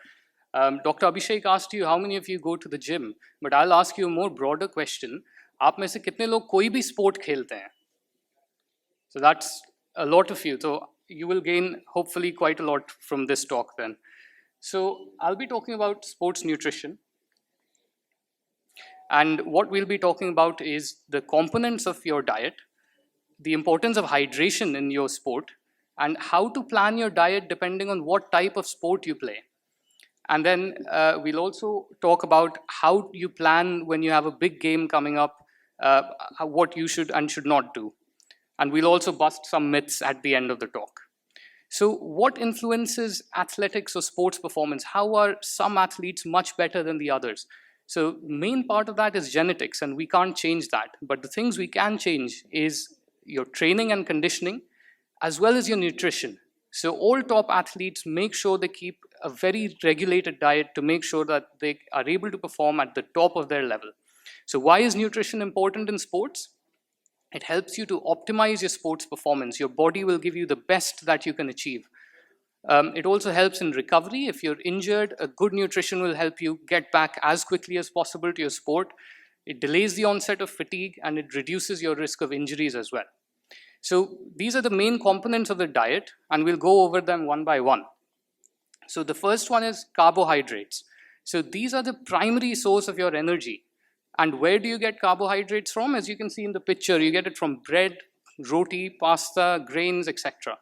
Dr. Abhishek asked you how many of you go to the gym, but I'll ask you a more broader question. आप में से कितने लोग कोई भी sport खेलते हैं? So that's a lot of you. So you will gain hopefully quite a lot from this talk then. So I'll be talking about sports nutrition. And what we'll be talking about is the components of your diet, the importance of hydration in your sport, and how to plan your diet depending on what type of sport you play. And then we'll also talk about how you plan when you have a big game coming up, what you should and should not do. And we'll also bust some myths at the end of the talk. So what influences athletics or sports performance? How are some athletes much better than the others? So main part of that is genetics, and we can't change that. But the things we can change is your training and conditioning, as well as your nutrition. So all top athletes make sure they keep a very regulated diet to make sure that they are able to perform at the top of their level. So why is nutrition important in sports? It helps you to optimize your sports performance. Your body will give you the best that you can achieve. It also helps in recovery. If you're injured, a good nutrition will help you get back as quickly as possible to your sport. It delays the onset of fatigue, and it reduces your risk of injuries as well. So these are the main components of the diet, and we'll go over them one by one. So the first one is carbohydrates. So these are the primary source of your energy. And where do you get carbohydrates from? As you can see in the picture, you get it from bread, roti, pasta, grains, etc.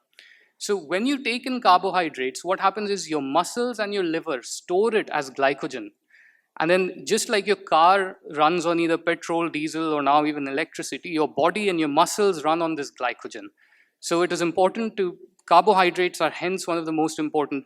So when you take in carbohydrates, what happens is your muscles and your liver store it as glycogen. And then just like your car runs on either petrol, diesel, or now even electricity, your body and your muscles run on this glycogen. So it is important to, carbohydrates are hence one of the most important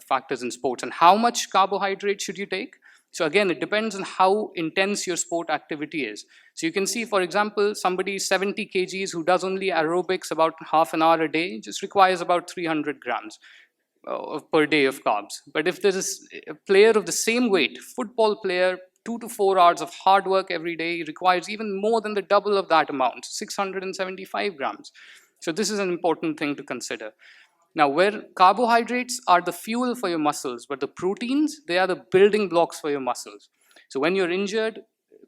factors in sports. And how much carbohydrate should you take? So again, it depends on how intense your sport activity is. So you can see, for example, somebody 70 kgs who does only aerobics about half an hour a day just requires about 300 grams per day of carbs. But if there is a player of the same weight, football player, 2 to 4 hours of hard work every day requires even more than the double of that amount, 675 grams. So this is an important thing to consider. Now, where carbohydrates are the fuel for your muscles, but the proteins, they are the building blocks for your muscles. So when you're injured,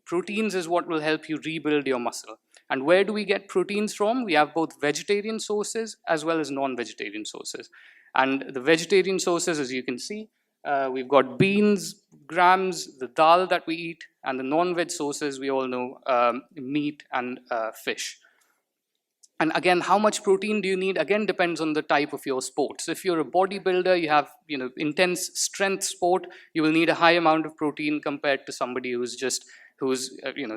proteins is what will help you rebuild your muscle. And where do we get proteins from? We have both vegetarian sources as well as non-vegetarian sources. And the vegetarian sources, as you can see, we've got beans, grams, the dal that we eat, and the non-veg sources, we all know, meat and fish. And again, how much protein do you need? Again, depends on the type of your sport. So if you're a bodybuilder, you have intense strength sport, you will need a high amount of protein compared to somebody who's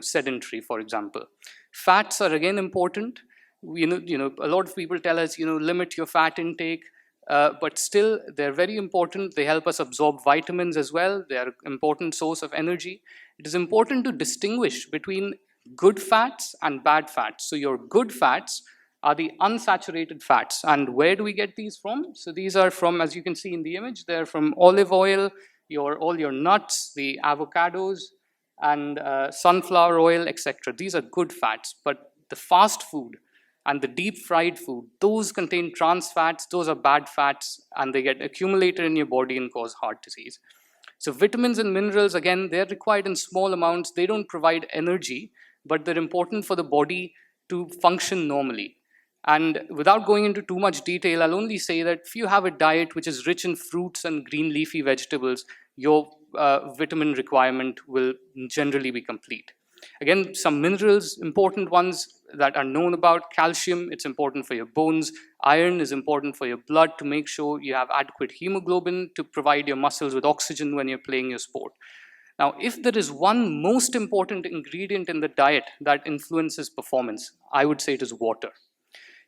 sedentary, for example. Fats are again important. A lot of people tell us, limit your fat intake, but still they're very important. They help us absorb vitamins as well. They are an important source of energy. It is important to distinguish between good fats and bad fats. So your good fats are the unsaturated fats. And where do we get these from? So these are from, as you can see in the image, they're from olive oil, all your nuts, the avocados, and sunflower oil, etc. These are good fats. But the fast food and the deep fried food, those contain trans fats, those are bad fats, and they get accumulated in your body and cause heart disease. So vitamins and minerals, again, they're required in small amounts. They don't provide energy, but they're important for the body to function normally. And without going into too much detail, I'll only say that if you have a diet which is rich in fruits and green leafy vegetables, your vitamin requirement will generally be complete. Again, some minerals, important ones, that are known about. Calcium, it's important for your bones. Iron is important for your blood to make sure you have adequate hemoglobin to provide your muscles with oxygen when you're playing your sport. Now, if there is one most important ingredient in the diet that influences performance, I would say it is water.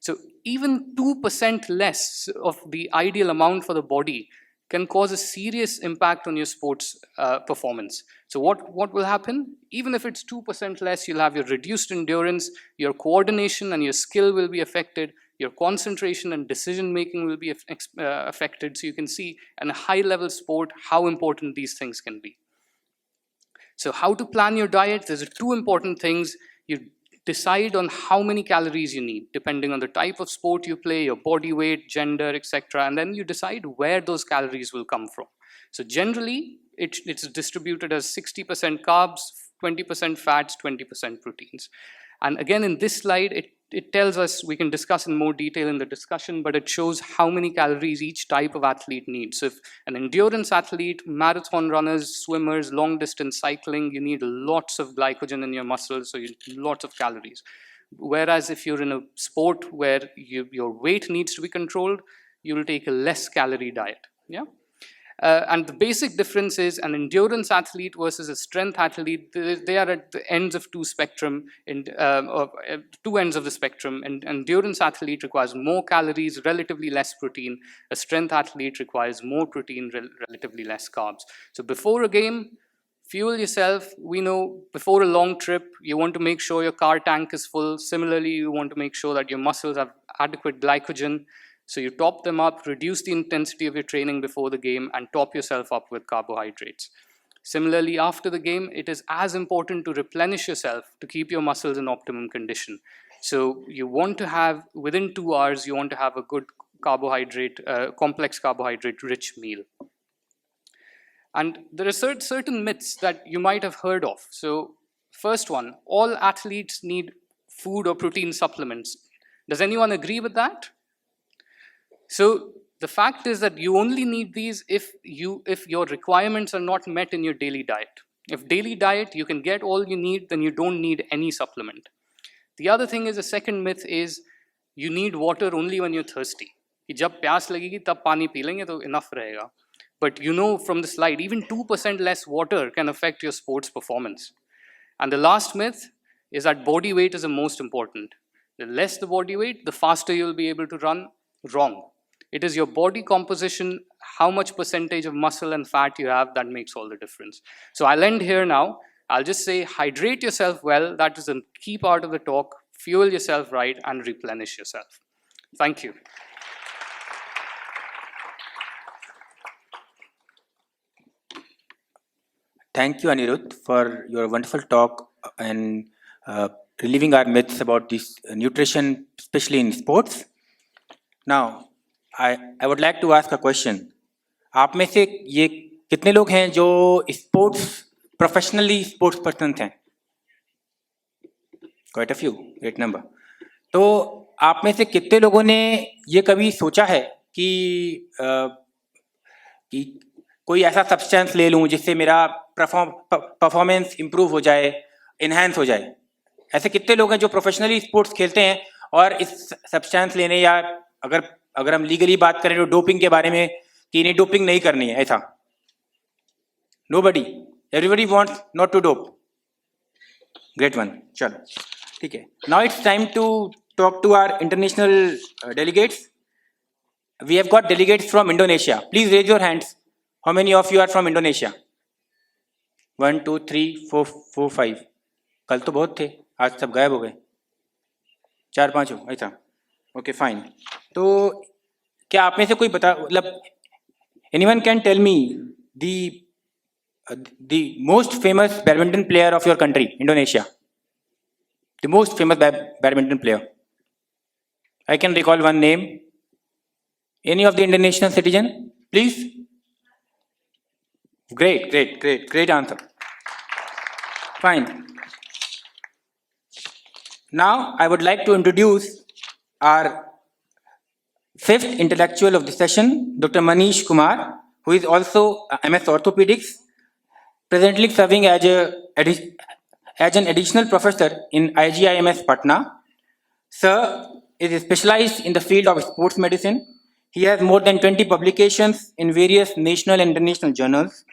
So even 2% less of the ideal amount for the body can cause a serious impact on your sports performance. So what will happen? Even if it's 2% less, you'll have your reduced endurance, your coordination and your skill will be affected, your concentration and decision making will be affected. So you can see in a high level sport how important these things can be. So how to plan your diet? There's two important things. You decide on how many calories you need, depending on the type of sport you play, your body weight, gender, etc. And then you decide where those calories will come from. So generally, it's distributed as 60% carbs, 20% fats, 20% proteins. And again, in this slide, it tells us, we can discuss in more detail in the discussion, but it shows how many calories each type of athlete needs. So if an endurance athlete, marathon runners, swimmers, long distance cycling, you need lots of glycogen in your muscles, so you need lots of calories. Whereas if you're in a sport where your weight needs to be controlled, you will take a less calorie diet. Yeah. And the basic difference is an endurance athlete versus a strength athlete. They are at the ends of two ends of the spectrum. And an endurance athlete requires more calories, relatively less protein. A strength athlete requires more protein, relatively less carbs. So before a game, fuel yourself. We know before a long trip, you want to make sure your car tank is full. Similarly, you want to make sure that your muscles have adequate glycogen. So you top them up, reduce the intensity of your training before the game, and top yourself up with carbohydrates. Similarly, after the game, it is as important to replenish yourself to keep your muscles in optimum condition. So you want to have, within 2 hours, you want to have a good carbohydrate, complex carbohydrate-rich meal. And there are certain myths that you might have heard of. So first one, all athletes need food or protein supplements. Does anyone agree with that? So the fact is that you only need these if your requirements are not met in your daily diet. If daily diet, you can get all you need, then you don't need any supplement. The other thing is, the second myth is, you need water only when you're thirsty. कि जब प्यास लगेगी तब पानी P लेंगे तो enough रहेगा. But you know from the slide, even 2% less water can affect your sports performance. And the last myth is that body weight is the most important. The less the body weight, the faster you'll be able to run. Wrong. It is your body composition, how much percentage of muscle and fat you have, that makes all the difference. So I'll end here now. I'll just say, hydrate yourself well. That is a key part of the talk. Fuel yourself right and replenish yourself. Thank you. Thank you, Anirudh, for your wonderful talk and relieving our myths about this nutrition, especially in sports. Now, I would like to ask a question. आप में से ये कितने लोग हैं जो professionally sports person हैं? Quite a few, great number. तो आप में से कितने लोगों ने ये कभी सोचा है कि कोई ऐसा सब्सटेंस ले लूं जिससे मेरा परफॉर्मेंस इंप्रूव हो जाए, इनहैंस हो जाए? ऐसे कितने लोग हैं जो प्रोफेशनली स्पोर्ट्स खेलते हैं और इस सब्सटेंस लेने, या अगर हम लीगली बात करें तो डोपिंग के बारे में, कि इन्हें डोपिंग नहीं करनी है, ऐसा? Nobody. Everybody wants not to dope. Great one. चलो ठीक है. Now it's time to talk to our international delegates. We have got delegates from Indonesia. Please raise your hands. How many of you are from Indonesia? 1, 2, 3, 4, 5. कल तो बहुत थे, आज सब गायब हो गए. 4-5 हो, ऐसा? Okay, fine. तो क्या आप में से कोई बता, मतलब anyone can tell me the most famous badminton player of your country, Indonesia? The most famous badminton player. I can recall one name. Any of the Indonesian citizen, please? Great answer. Fine. Now I would like to introduce our fifth intellectual of the session, Dr. Manish Kumar, who is also MS Orthopedics, presently serving as an additional professor in IGIMS Patna, Sir is specialized in the field of sports medicine. He has more than 20 publications in various national and international journals.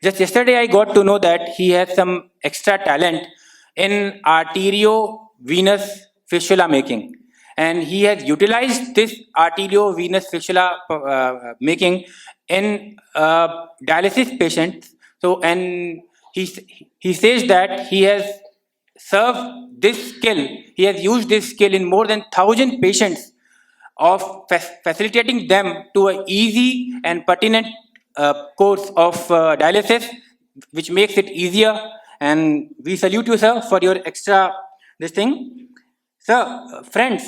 Just yesterday, I got to know that he has some extra talent in arteriovenous fistula making. And he has utilized this arteriovenous fistula making in dialysis patients. So, and he says that he has served this skill, he has used this skill in more than 1,000 patients of facilitating them to a easy and pertinent course of dialysis, which makes it easier. And we salute you, sir, for your extra this thing. Sir, friends,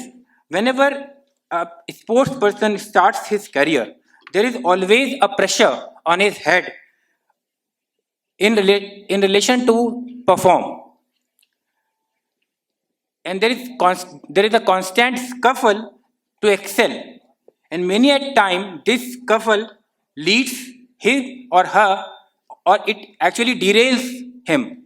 whenever a sports person starts his career, there is always a pressure on his head in relation to perform. And there is a constant scuffle to excel. And many a time, this scuffle leads him or her, or it actually derails him,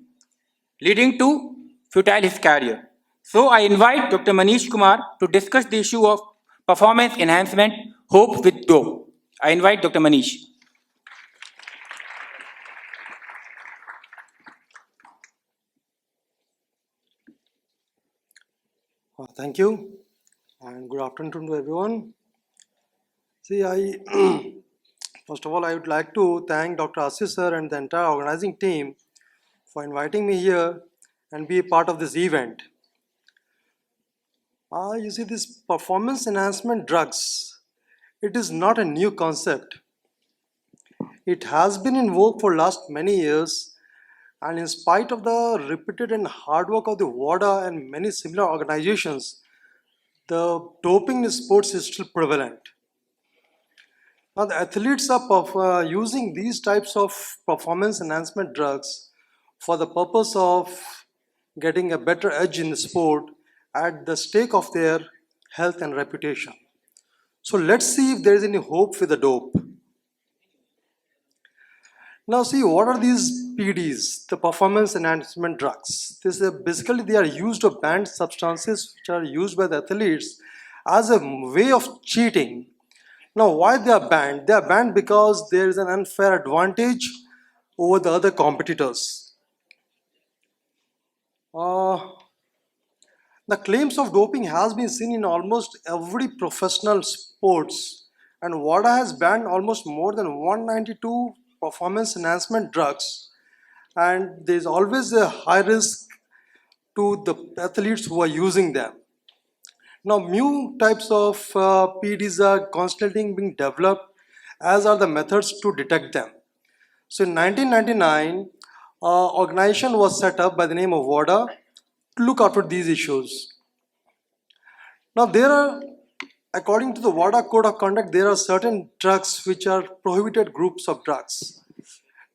leading to futile his career. So I invite Dr. Manish Kumar to discuss the issue of performance enhancement, hope with dope. I invite Dr. Manish. Thank you, and good afternoon to everyone. See, I first of all, I would like to thank Dr. Assis sir and the entire organizing team for inviting me here and be a part of this event. You see, this performance enhancement drugs, it is not a new concept. It has been in vogue for last many years, and in spite of the repeated and hard work of the WADA and many similar organizations, the doping in sports is still prevalent. Now, the athletes are using these types of performance enhancement drugs for the purpose of getting a better edge in the sport at the stake of their health and reputation. So let's see if there is any hope with the dope. Now see, what are these PDs, the performance enhancement drugs? Basically they are used or banned substances which are used by the athletes as a way of cheating. Now why they are banned? They are banned because there is an unfair advantage over the other competitors. The claims of doping has been seen in almost every professional sports, and WADA has banned almost more than 192 performance enhancement drugs, and there is always a high risk to the athletes who are using them. Now new types of PDs are constantly being developed, as are the methods to detect them. So in 1999, organization was set up by the name of WADA to look out for these issues. Now there are, according to the WADA Code of Conduct, there are certain drugs which are prohibited groups of drugs.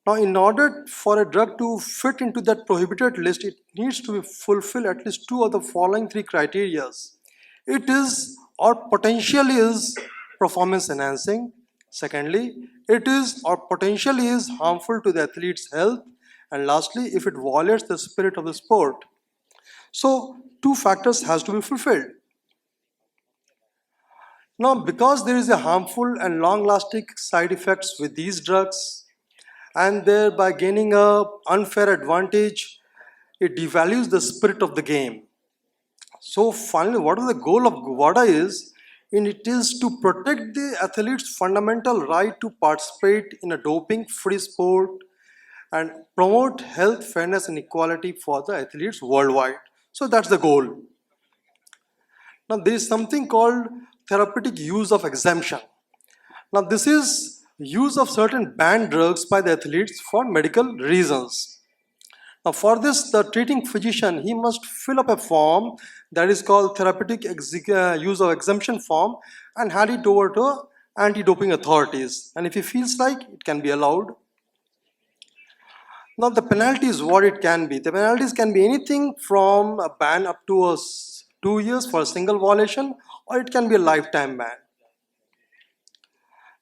Now in order for a drug to fit into that prohibited list, it needs to fulfill at least two of the following three criteria. It is or potentially is performance enhancing. Secondly, it is or potentially is harmful to the athlete's health. And lastly, if it violates the spirit of the sport. So two factors has to be fulfilled. Now, because there is a harmful and long-lasting side effects with these drugs, and thereby gaining a unfair advantage, it devalues the spirit of the game. So finally, what is the goal of WADA is, and it is to protect the athlete's fundamental right to participate in a doping-free sport and promote health, fairness, and equality for the athletes worldwide. So that's the goal. Now there is something called therapeutic use of exemption. Now this is use of certain banned drugs by the athletes for medical reasons. Now for this, the treating physician, he must fill up a form that is called therapeutic use of exemption form and hand it over to anti-doping authorities. And if he feels like, it can be allowed. Now the penalty is what it can be. The penalties can be anything from a ban up to 2 years for a single violation, or it can be a lifetime ban.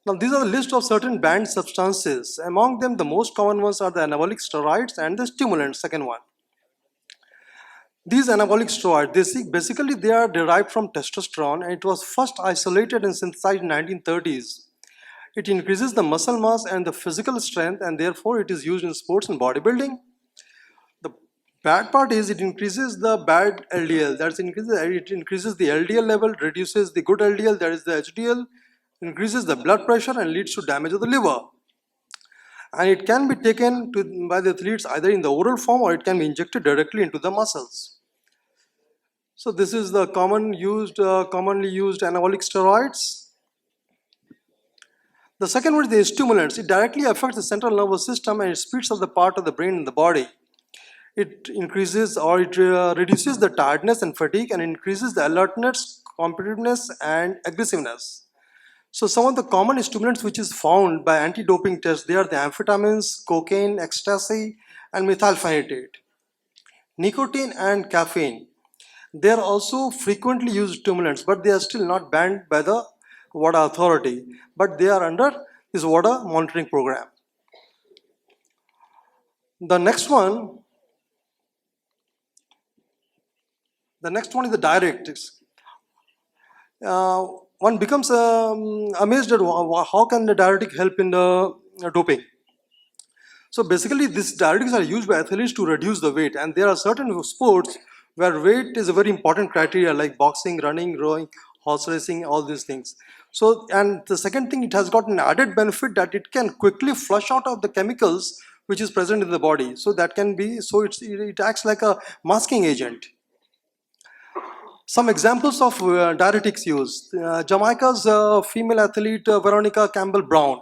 Now these are the list of certain banned substances. Among them, the most common ones are the anabolic steroids and the stimulants, second one. These anabolic steroids, basically they are derived from testosterone, and it was first isolated and synthesized in 1930s. It increases the muscle mass and the physical strength, and therefore it is used in sports and bodybuilding. The bad part is it increases the bad LDL, it increases the LDL level, reduces the good LDL, that is the HDL, increases the blood pressure and leads to damage of the liver. And it can be taken by the athletes either in the oral form or it can be injected directly into the muscles. So this is the commonly used anabolic steroids. The second one is the stimulants. It directly affects the central nervous system and it speeds up the part of the brain in the body. It increases or it reduces the tiredness and fatigue and increases the alertness, competitiveness and aggressiveness. So some of the common stimulants which is found by anti-doping tests, they are the amphetamines, cocaine, ecstasy and methylphenidate. Nicotine and caffeine, they are also frequently used stimulants, but they are still not banned by the WADA authority, but they are under this WADA monitoring program. The next one is the diuretics. One becomes amazed at how can the diuretic help in the doping. So basically these diuretics are used by athletes to reduce the weight, and there are certain sports where weight is a very important criteria, like boxing, running, rowing, horse racing, all these things. So, and the second thing, it has got an added benefit that it can quickly flush out of the chemicals which is present in the body. So that can be, so it acts like a masking agent. Some examples of diuretics use. Jamaica's female athlete Veronica Campbell Brown,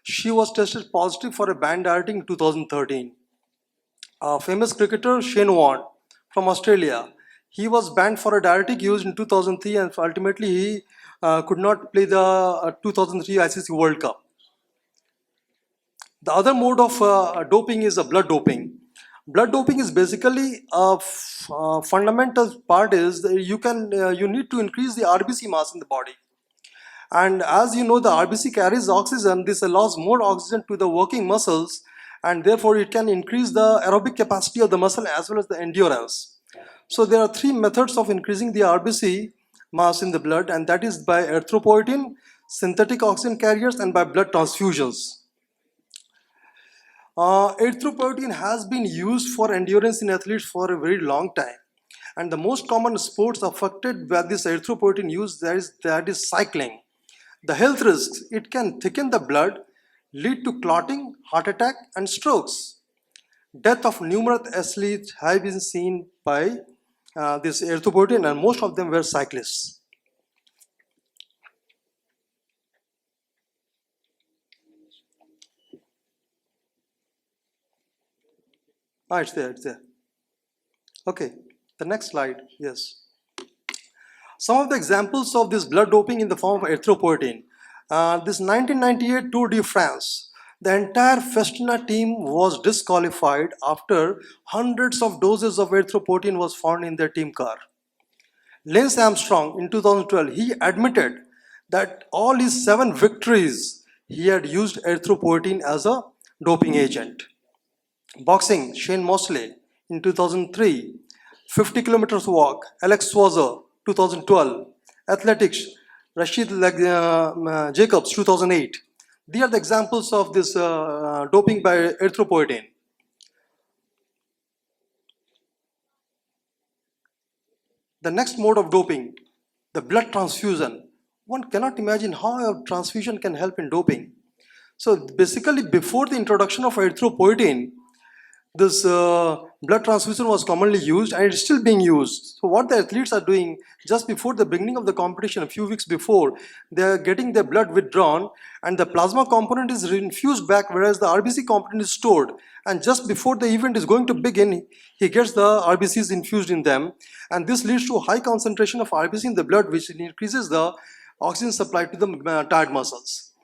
she was tested positive for a banned diuretic in 2013. Famous cricketer Shane Warne from Australia, he was banned for a diuretic used in 2003 and ultimately he could not play the 2003 ICC World Cup. The other mode of doping is blood doping. Blood doping is basically a fundamental part is that you need to increase the RBC mass in the body. And as you know, the RBC carries oxygen. This allows more oxygen to the working muscles, and therefore it can increase the aerobic capacity of the muscle as well as the endurance. So there are three methods of increasing the RBC mass in the blood, and that is by erythropoietin, synthetic oxygen carriers, and by blood transfusions. Erythropoietin has been used for endurance in athletes for a very long time, and the most common sports affected by this erythropoietin use, that is cycling. The health risks: it can thicken the blood, lead to clotting, heart attack and strokes. Death of numerous athletes have been seen by this erythropoietin, and most of them were cyclists. It's there. Okay, the next slide, yes. Some of the examples of this blood doping in the form of erythropoietin. This 1998 Tour de France, the entire Festina team was disqualified after hundreds of doses of erythropoietin was found in their team car. Lance Armstrong in 2012, he admitted that all his 7 victories, he had used erythropoietin as a doping agent. Boxing, Shane Mosley in 2003, 50 kilometers walk, Alex Swazer 2012, athletics, Rashid Jacobs 2008. These are the examples of this doping by erythropoietin. The next mode of doping, the blood transfusion. One cannot imagine how a transfusion can help in doping. So basically, before the introduction of erythropoietin, this blood transfusion was commonly used, and it's still being used. So what the athletes are doing, just before the beginning of the competition, a few weeks before, they are getting their blood withdrawn, and the plasma component is infused back, whereas the RBC component is stored. And just before the event is going to begin, he gets the RBCs infused in them, and this leads to a high concentration of RBC in the blood, which increases the oxygen supply to the tired muscles.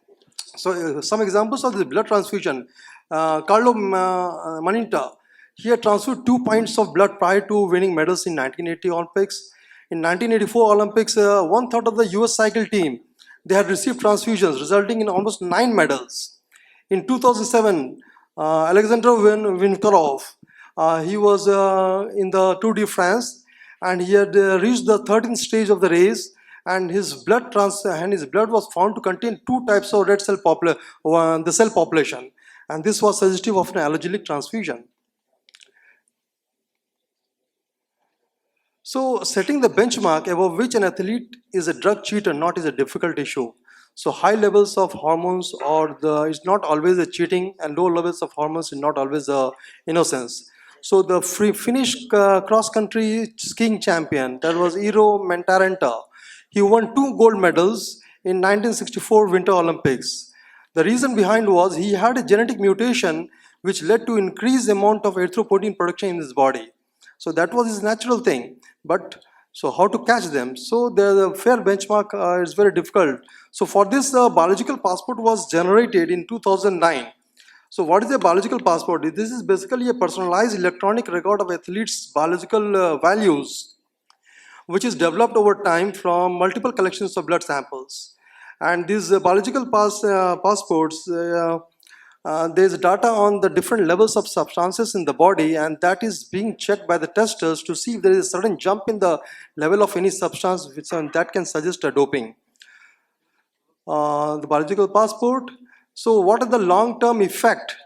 So some examples of the blood transfusion. Carlo Maninta, he had transfused 2 pints of blood prior to winning medals in 1980 Olympics. In 1984 Olympics, 1/3 of the US cycle team, they had received transfusions, resulting in almost 9 medals. In 2007, Alexander Vinkorov, He was in the Tour de France, and he had reached the 13th stage of the race, and his blood was found to contain two types of red cell the cell population, and this was suggestive of an allogenic transfusion. So setting the benchmark above which an athlete is a drug cheater not is a difficult issue. So high levels of hormones is not always a cheating, and low levels of hormones is not always a innocence. So the Finnish cross-country skiing champion, that was Eero Mentarenta, he won 2 gold medals in 1964 Winter Olympics. The reason behind was he had a genetic mutation which led to increased amount of erythropoietin production in his body. So that was his natural thing. But so how to catch them? So the fair benchmark is very difficult. So for this, biological passport was generated in 2009. So what is a biological passport? This is basically a personalized electronic record of athletes' biological values, which is developed over time from multiple collections of blood samples. And these biological passports, there's data on the different levels of substances in the body, and that is being checked by the testers to see if there is a sudden jump in the level of any substance which that can suggest a doping. The biological passport. So what are the long-term effect?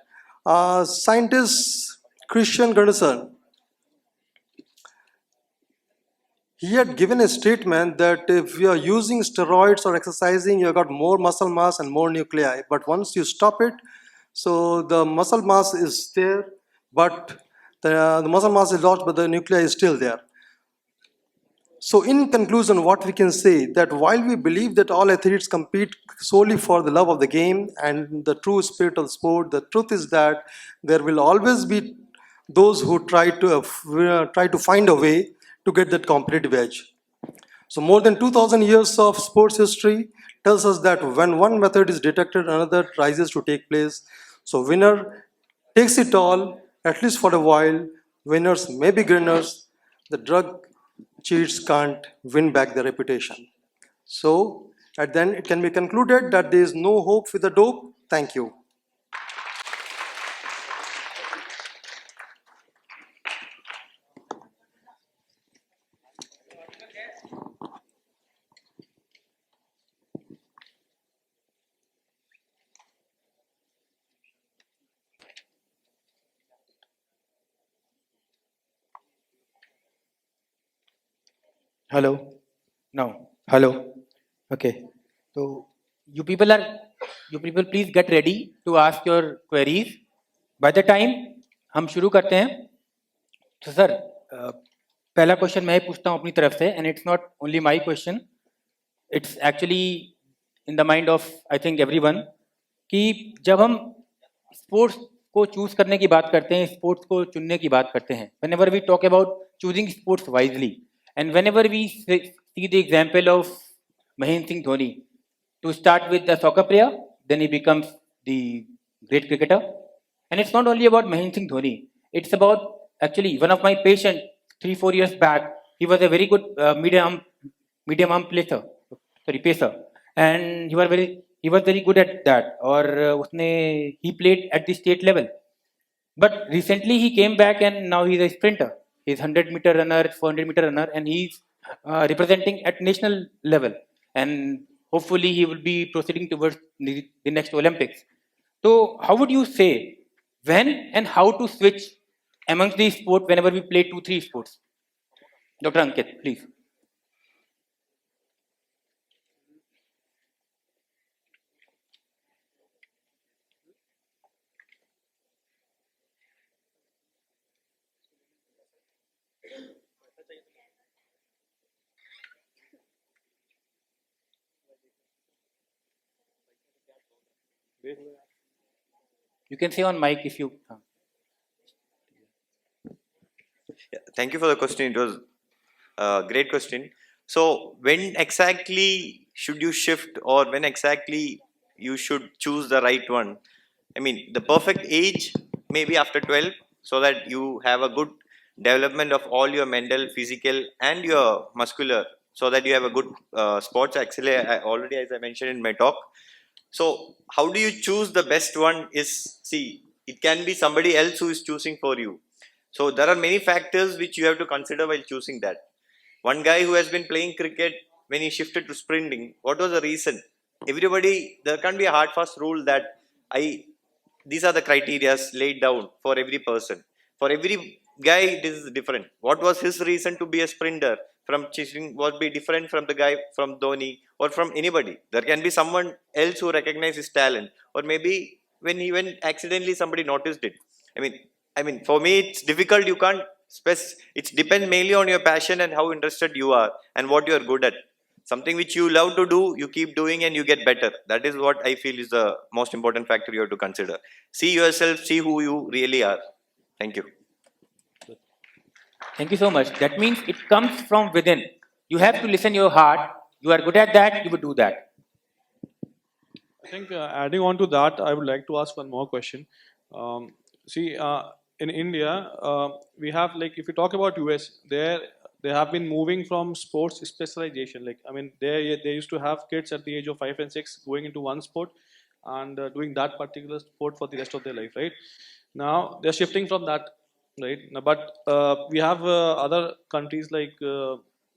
Scientist Christian Gunderson, he had given a statement that if you are using steroids or exercising, you have got more muscle mass and more nuclei. But once you stop it, so the muscle mass is there, but the muscle mass is lost, but the nuclei is still there. So in conclusion, what we can say that while we believe that all athletes compete solely for the love of the game and the true spirit of the sport, the truth is that there will always be those who try to find a way to get that competitive edge. So more than 2000 years of sports history tells us that when one method is detected, another rises to take place. So winner takes it all, at least for a while. Winners may be grinners. The drug cheats can't win back their reputation. So at then it can be concluded that there is no hope with the dope. Thank you. Hello. No. Hello. Okay. So you people please get ready to ask your queries. By the time हम शुरू करते हैं, तो sir पहला question मैं ही पूछता हूँ अपनी तरफ से, and it's not only my question. It's actually in the mind of I think everyone कि जब हम स्पोर्ट्स को चूज करने की बात करते हैं, स्पोर्ट्स को चुनने की बात करते हैं, whenever we talk about choosing sports wisely, and whenever we see the example of Mahendra Singh Dhoni, to start with the soccer player, then he becomes the great cricketer. And it's not only about Mahendra Singh Dhoni, it's about actually one of my patients 3-4 years back. He was a very good medium arm pacer, and he was very good at that. Or he played at the state level. But recently he came back and now he's a sprinter. He's 100-meter runner, 400-meter runner, and he's representing at national level. And hopefully he will be proceeding towards the next Olympics. So how would you say when and how to switch amongst these sports whenever we play 2-3 sports? Dr. Ankit, please. You can say on mic if you. Yeah, thank you for the question. It was a great question. So when exactly should you shift, or when exactly you should choose the right one? I mean, the perfect age maybe after 12, so that you have a good development of all your mental, physical, and your muscular, so that you have a good sports. Actually, already, as I mentioned in my talk. So how do you choose the best one? Is, see, it can be somebody else who is choosing for you. So there are many factors which you have to consider while choosing that. One guy who has been playing cricket, when he shifted to sprinting, what was the reason? Everybody, there can't be a hard fast rule that these are the criteria laid down for every person. For every guy, this is different. What was his reason to be a sprinter? From chasing would be different from the guy from Dhoni or from anybody. There can be someone else who recognizes his talent, or maybe when even accidentally somebody noticed it. I mean, for me, it's difficult. You can't it depends mainly on your passion and how interested you are and what you are good at. Something which you love to do, you keep doing and you get better. That is what I feel is the most important factor you have to consider. See yourself, see who you really are. Thank you. Thank you so much. That means it comes from within. You have to listen your heart. You are good at that, you would do that. I think adding on to that, I would like to ask one more question. In India, we have, like, if you talk about US, they have been moving from sports specialization. Like, I mean, they used to have kids at the age of 5 and 6 going into one sport and doing that particular sport for the rest of their life, right? Now they're shifting from that, right? Now, but we have other countries like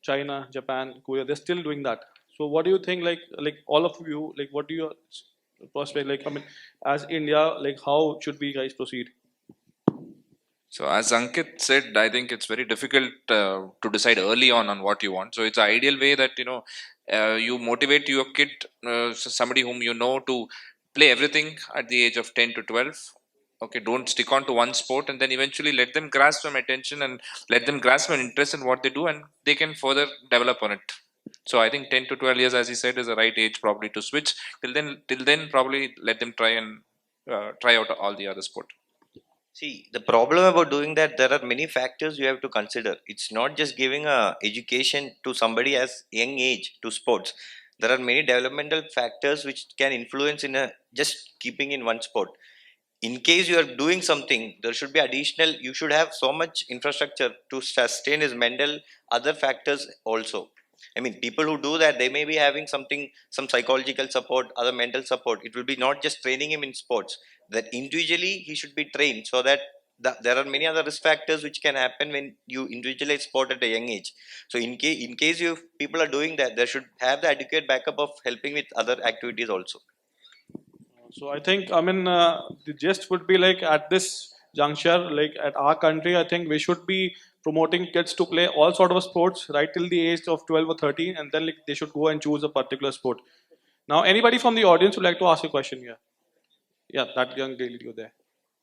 China, Japan, Korea. They're still doing that. So what do you think? Like all of you, like, what do you prospect? Like, I mean, as India, like, how should we guys proceed? So as Ankit said, I think it's very difficult to decide early on what you want. So it's an ideal way that, you motivate your kid, somebody whom you know, to play everything at the age of 10 to 12. Okay, don't stick on to one sport, and then eventually let them grasp some attention and let them grasp an interest in what they do, and they can further develop on it. So I think 10 to 12 years, as he said, is the right age probably to switch. Till then probably let them try out all the other sport. See, the problem about doing that, there are many factors you have to consider. It's not just giving a education to somebody as young age to sports. There are many developmental factors which can influence in just keeping in one sport. In case you are doing something, there should be additional, you should have so much infrastructure to sustain his mental, other factors also. I mean, people who do that, they may be having some psychological support, other mental support. It will be not just training him in sports, that individually he should be trained, so that there are many other risk factors which can happen when you individualize sport at a young age. So in case you people are doing that, they should have the adequate backup of helping with other activities also. So I think, I mean, the gist would be like at this juncture, like at our country, I think we should be promoting kids to play all sort of sports right till the age of 12 or 13, and then, like, they should go and choose a particular sport. Now, anybody from the audience would like to ask a question here? Yeah, that young lady over there.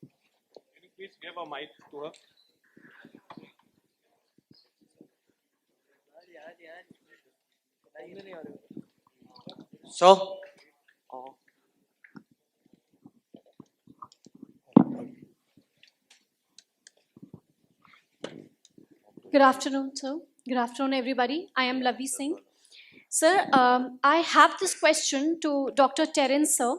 Can you please give a mic to her? So, Good afternoon, sir. Good afternoon, everybody. I am Lavi Singh. Sir, I have this question to Dr. Terence, sir.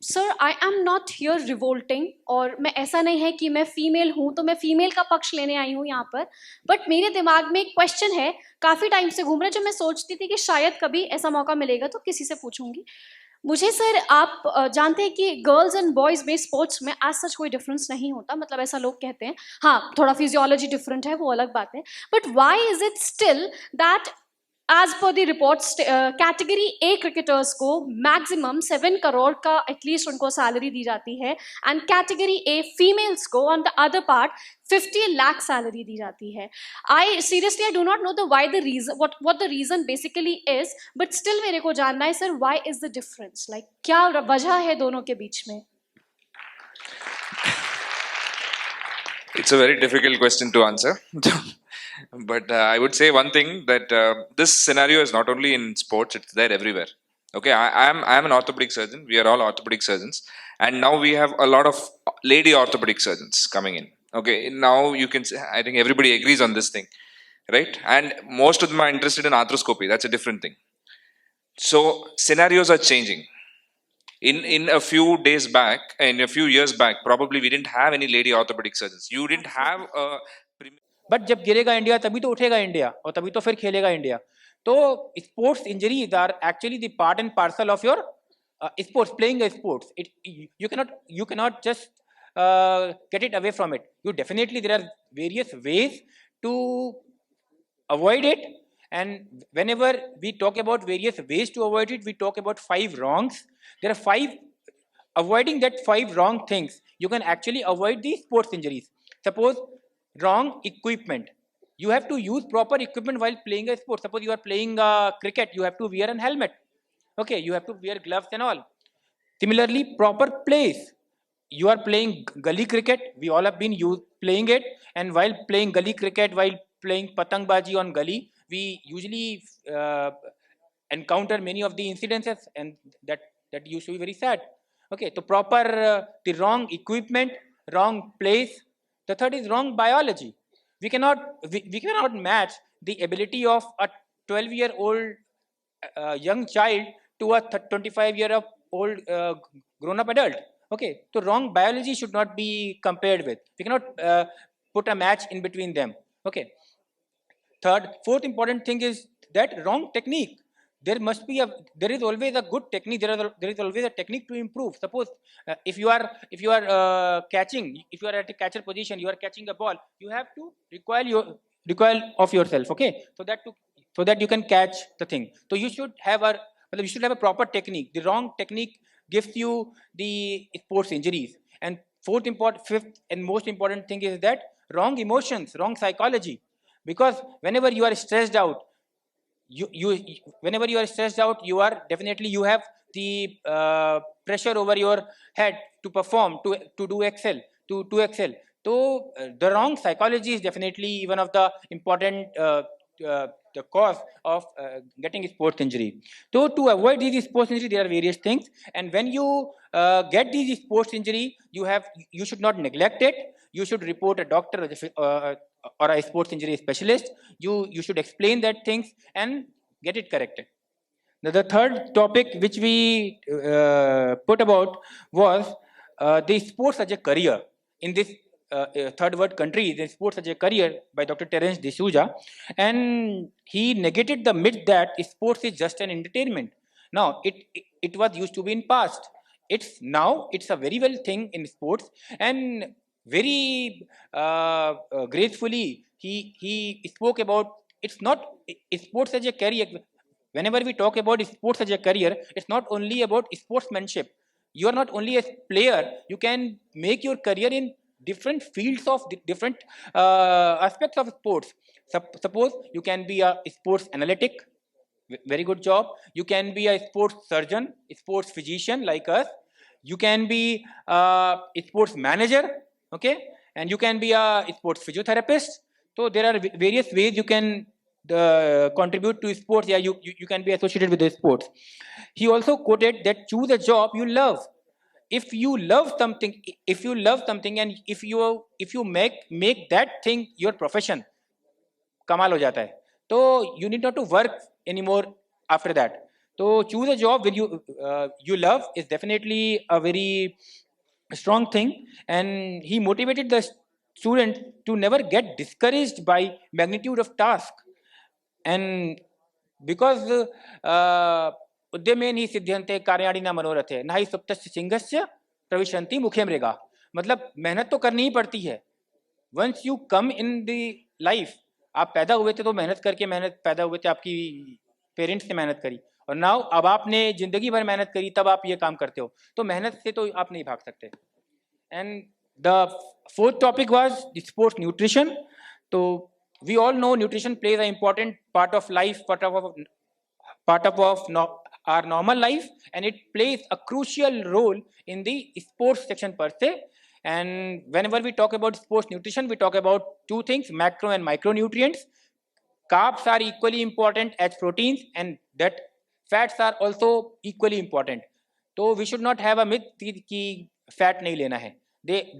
Sir, I am not here revolting, और मैं ऐसा नहीं है कि मैं female हूँ तो मैं फीमेल का पक्ष लेने आई हूँ यहाँ पर, बट मेरे दिमाग में एक क्वेश्चन है, काफ़ी टाइम से घूम रहा है, जो मैं सोचती थी कि शायद कभी ऐसा मौका मिलेगा तो किसी से पूछूंगी. मुझे सर, आप जानते हैं कि गर्ल्स एंड बॉयज़ में स्पोर्ट्स में आज सच कोई डिफरेंस नहीं होता, मतलब ऐसा लोग कहते हैं. हाँ, थोड़ा फिजियोलॉजी डिफरेंट है, वो अलग बात है, but why is it still that as per the reports, category A cricketers को maximum 7 crore का at least उनको salary दी जाती है, and category A females को on the other part 50 lakh salary दी जाती है. I seriously, I do not know the reason, what the reason basically is, but still मेरे को जानना है sir, why is the difference, like क्या वजह है दोनों के बीच में? It's a very difficult question to answer. But I would say one thing, that this scenario is not only in sports, it's there everywhere. Okay, I am an orthopedic surgeon. We are all orthopedic surgeons, and now we have a lot of lady orthopedic surgeons coming in. Okay, now you can say, I think everybody agrees on this thing, right? And most of them are interested in arthroscopy. That's a different thing. So scenarios are changing. In a few days back, in a few years back, probably we didn't have any lady orthopedic surgeons. You didn't have a but जब गिरेगा India तभी तो उठेगा India, और तभी तो फिर खेलेगा इंडिया. तो sports injuries are actually the part and parcel of your sports, playing a sports. You cannot just get it away from it. You definitely, there are various ways to avoid it. And whenever we talk about various ways to avoid it, we talk about 5 wrongs. There are 5, avoiding that 5 wrong things, you can actually avoid these sports injuries. Suppose wrong equipment. You have to use proper equipment while playing a sport. Suppose you are playing cricket, you have to wear a helmet. Okay, you have to wear gloves and all. Similarly, proper place. You are playing gully cricket. We all have been playing it. And while playing gully cricket, while playing patang baji on gully, we usually encounter many of the incidences, and that used to be very sad. Okay, so proper, the wrong equipment, wrong place. The third is wrong biology. We cannot match the ability of a 12-year-old young child to a 25-year-old grown-up adult. Okay, so wrong biology should not be compared with. We cannot put a match in between them. Okay. Fourth important thing is that wrong technique. There is always a good technique. There is always a technique to improve. Suppose if you are catching, if you are at a catcher position, you are catching a ball, you have to recoil of yourself. Okay, so that you can catch the thing. So you should have a proper technique. The wrong technique gives you the sports injuries. And fifth and most important thing is that wrong emotions, wrong psychology. Because whenever you are stressed out, whenever you are stressed out, you have the pressure over your head to perform, to excel. So the wrong psychology is definitely one of the important the cause of getting sports injury. So to avoid these sports injury, there are various things. And when you get these sports injury, you should not neglect it. You should report a doctor or a sports injury specialist. You should explain that things and get it corrected. Now, the third topic which we put about was the sports as a career. In this third world country, the sports as a career by Dr. Terence D'Souza, and he negated the myth that sports is just an entertainment. Now, it was used to be in past. It's a very well thing in sports, and very gracefully he spoke about it's not sports as a career. Whenever we talk about sports as a career, it's not only about sportsmanship. You are not only a player, you can make your career in different fields of different aspects of sports. Suppose you can be a sports analytic, very good job. You can be a sports surgeon, a sports physician like us. You can be a sports manager, okay, and you can be a sports physiotherapist. So there are various ways you can contribute to sports. Yeah, you can be associated with the sports. He also quoted that choose a job you love. If you love something, and if you make that thing your profession, kamal ho jata hai. So you need not to work anymore after that. So choose a job when you love is definitely a very strong thing. And he motivated the student to never get discouraged by magnitude of task. And because उद्यमेन ही सिद्ध्यन्ते कार्याणिना मनोरथे न ही सुप्तस्य सिंहस्य प्रविशन्ति मुखे मृगा. मतलब मेहनत तो करनी ही पड़ती है. Once you come in the life, आप पैदा हुए थे तो मेहनत करके पैदा हुए थे, आपकी पेरेंट्स ने मेहनत करी, और नाउ अब आपने जिंदगी भर मेहनत करी तब आप ये काम करते हो, तो मेहनत से तो आप नहीं भाग सकते. And the fourth topic was sports nutrition. तो we all know nutrition plays an important part of life, part of our normal life, and it plays a crucial role in the sports section per se. And whenever we talk about sports nutrition, we talk about two things: macro and micronutrients. Carbs are equally important as proteins, and that fats are also equally important. So we should not have a myth कि fat नहीं लेना है.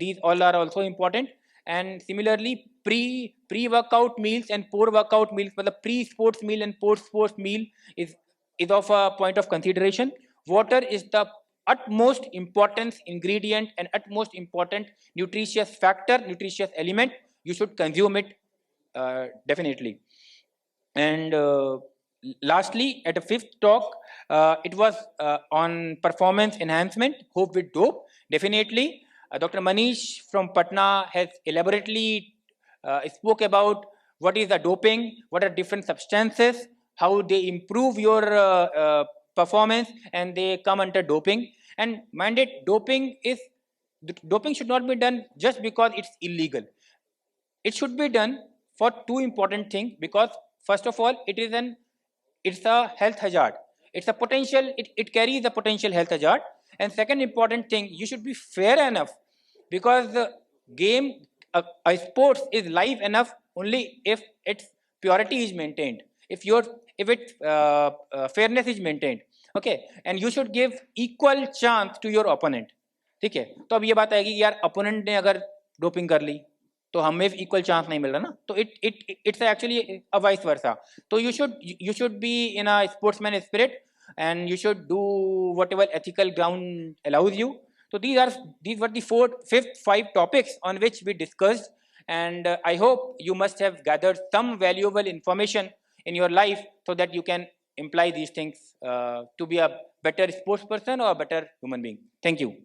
These all are also important. And similarly, pre-workout meals and post-workout meals, मतलब pre-sports meal and post-sports meal is of a point of consideration. Water is the utmost important ingredient and utmost important nutritious factor, nutritious element. You should consume it definitely. And lastly, at a fifth talk, it was on performance enhancement, hope with dope. Definitely, Dr. Manish from Patna has elaborately spoke about what is the doping, what are different substances, how they improve your performance, and they come under doping. And mandate doping should not be done just because it's illegal. It should be done for two important things, because first of all, it's a health hazard. It's a potential, it carries a potential health hazard. And second important thing, you should be fair enough, because the game, a sports is live enough only if its purity is maintained, if its fairness is maintained. Okay, and you should give equal chance to your opponent. ठीक है, तो अब ये बात आएगी कि यार opponent ने अगर डोपिंग कर ली तो हमें इक्वल चांस नहीं मिल रहा ना, तो it's actually a vice versa. तो you should be in a sportsman spirit, and you should do whatever ethical ground allows you. So these were the five topics on which we discussed, and I hope you must have gathered some valuable information in your life so that you can imply these things to be a better sports person or a better human being. Thank you.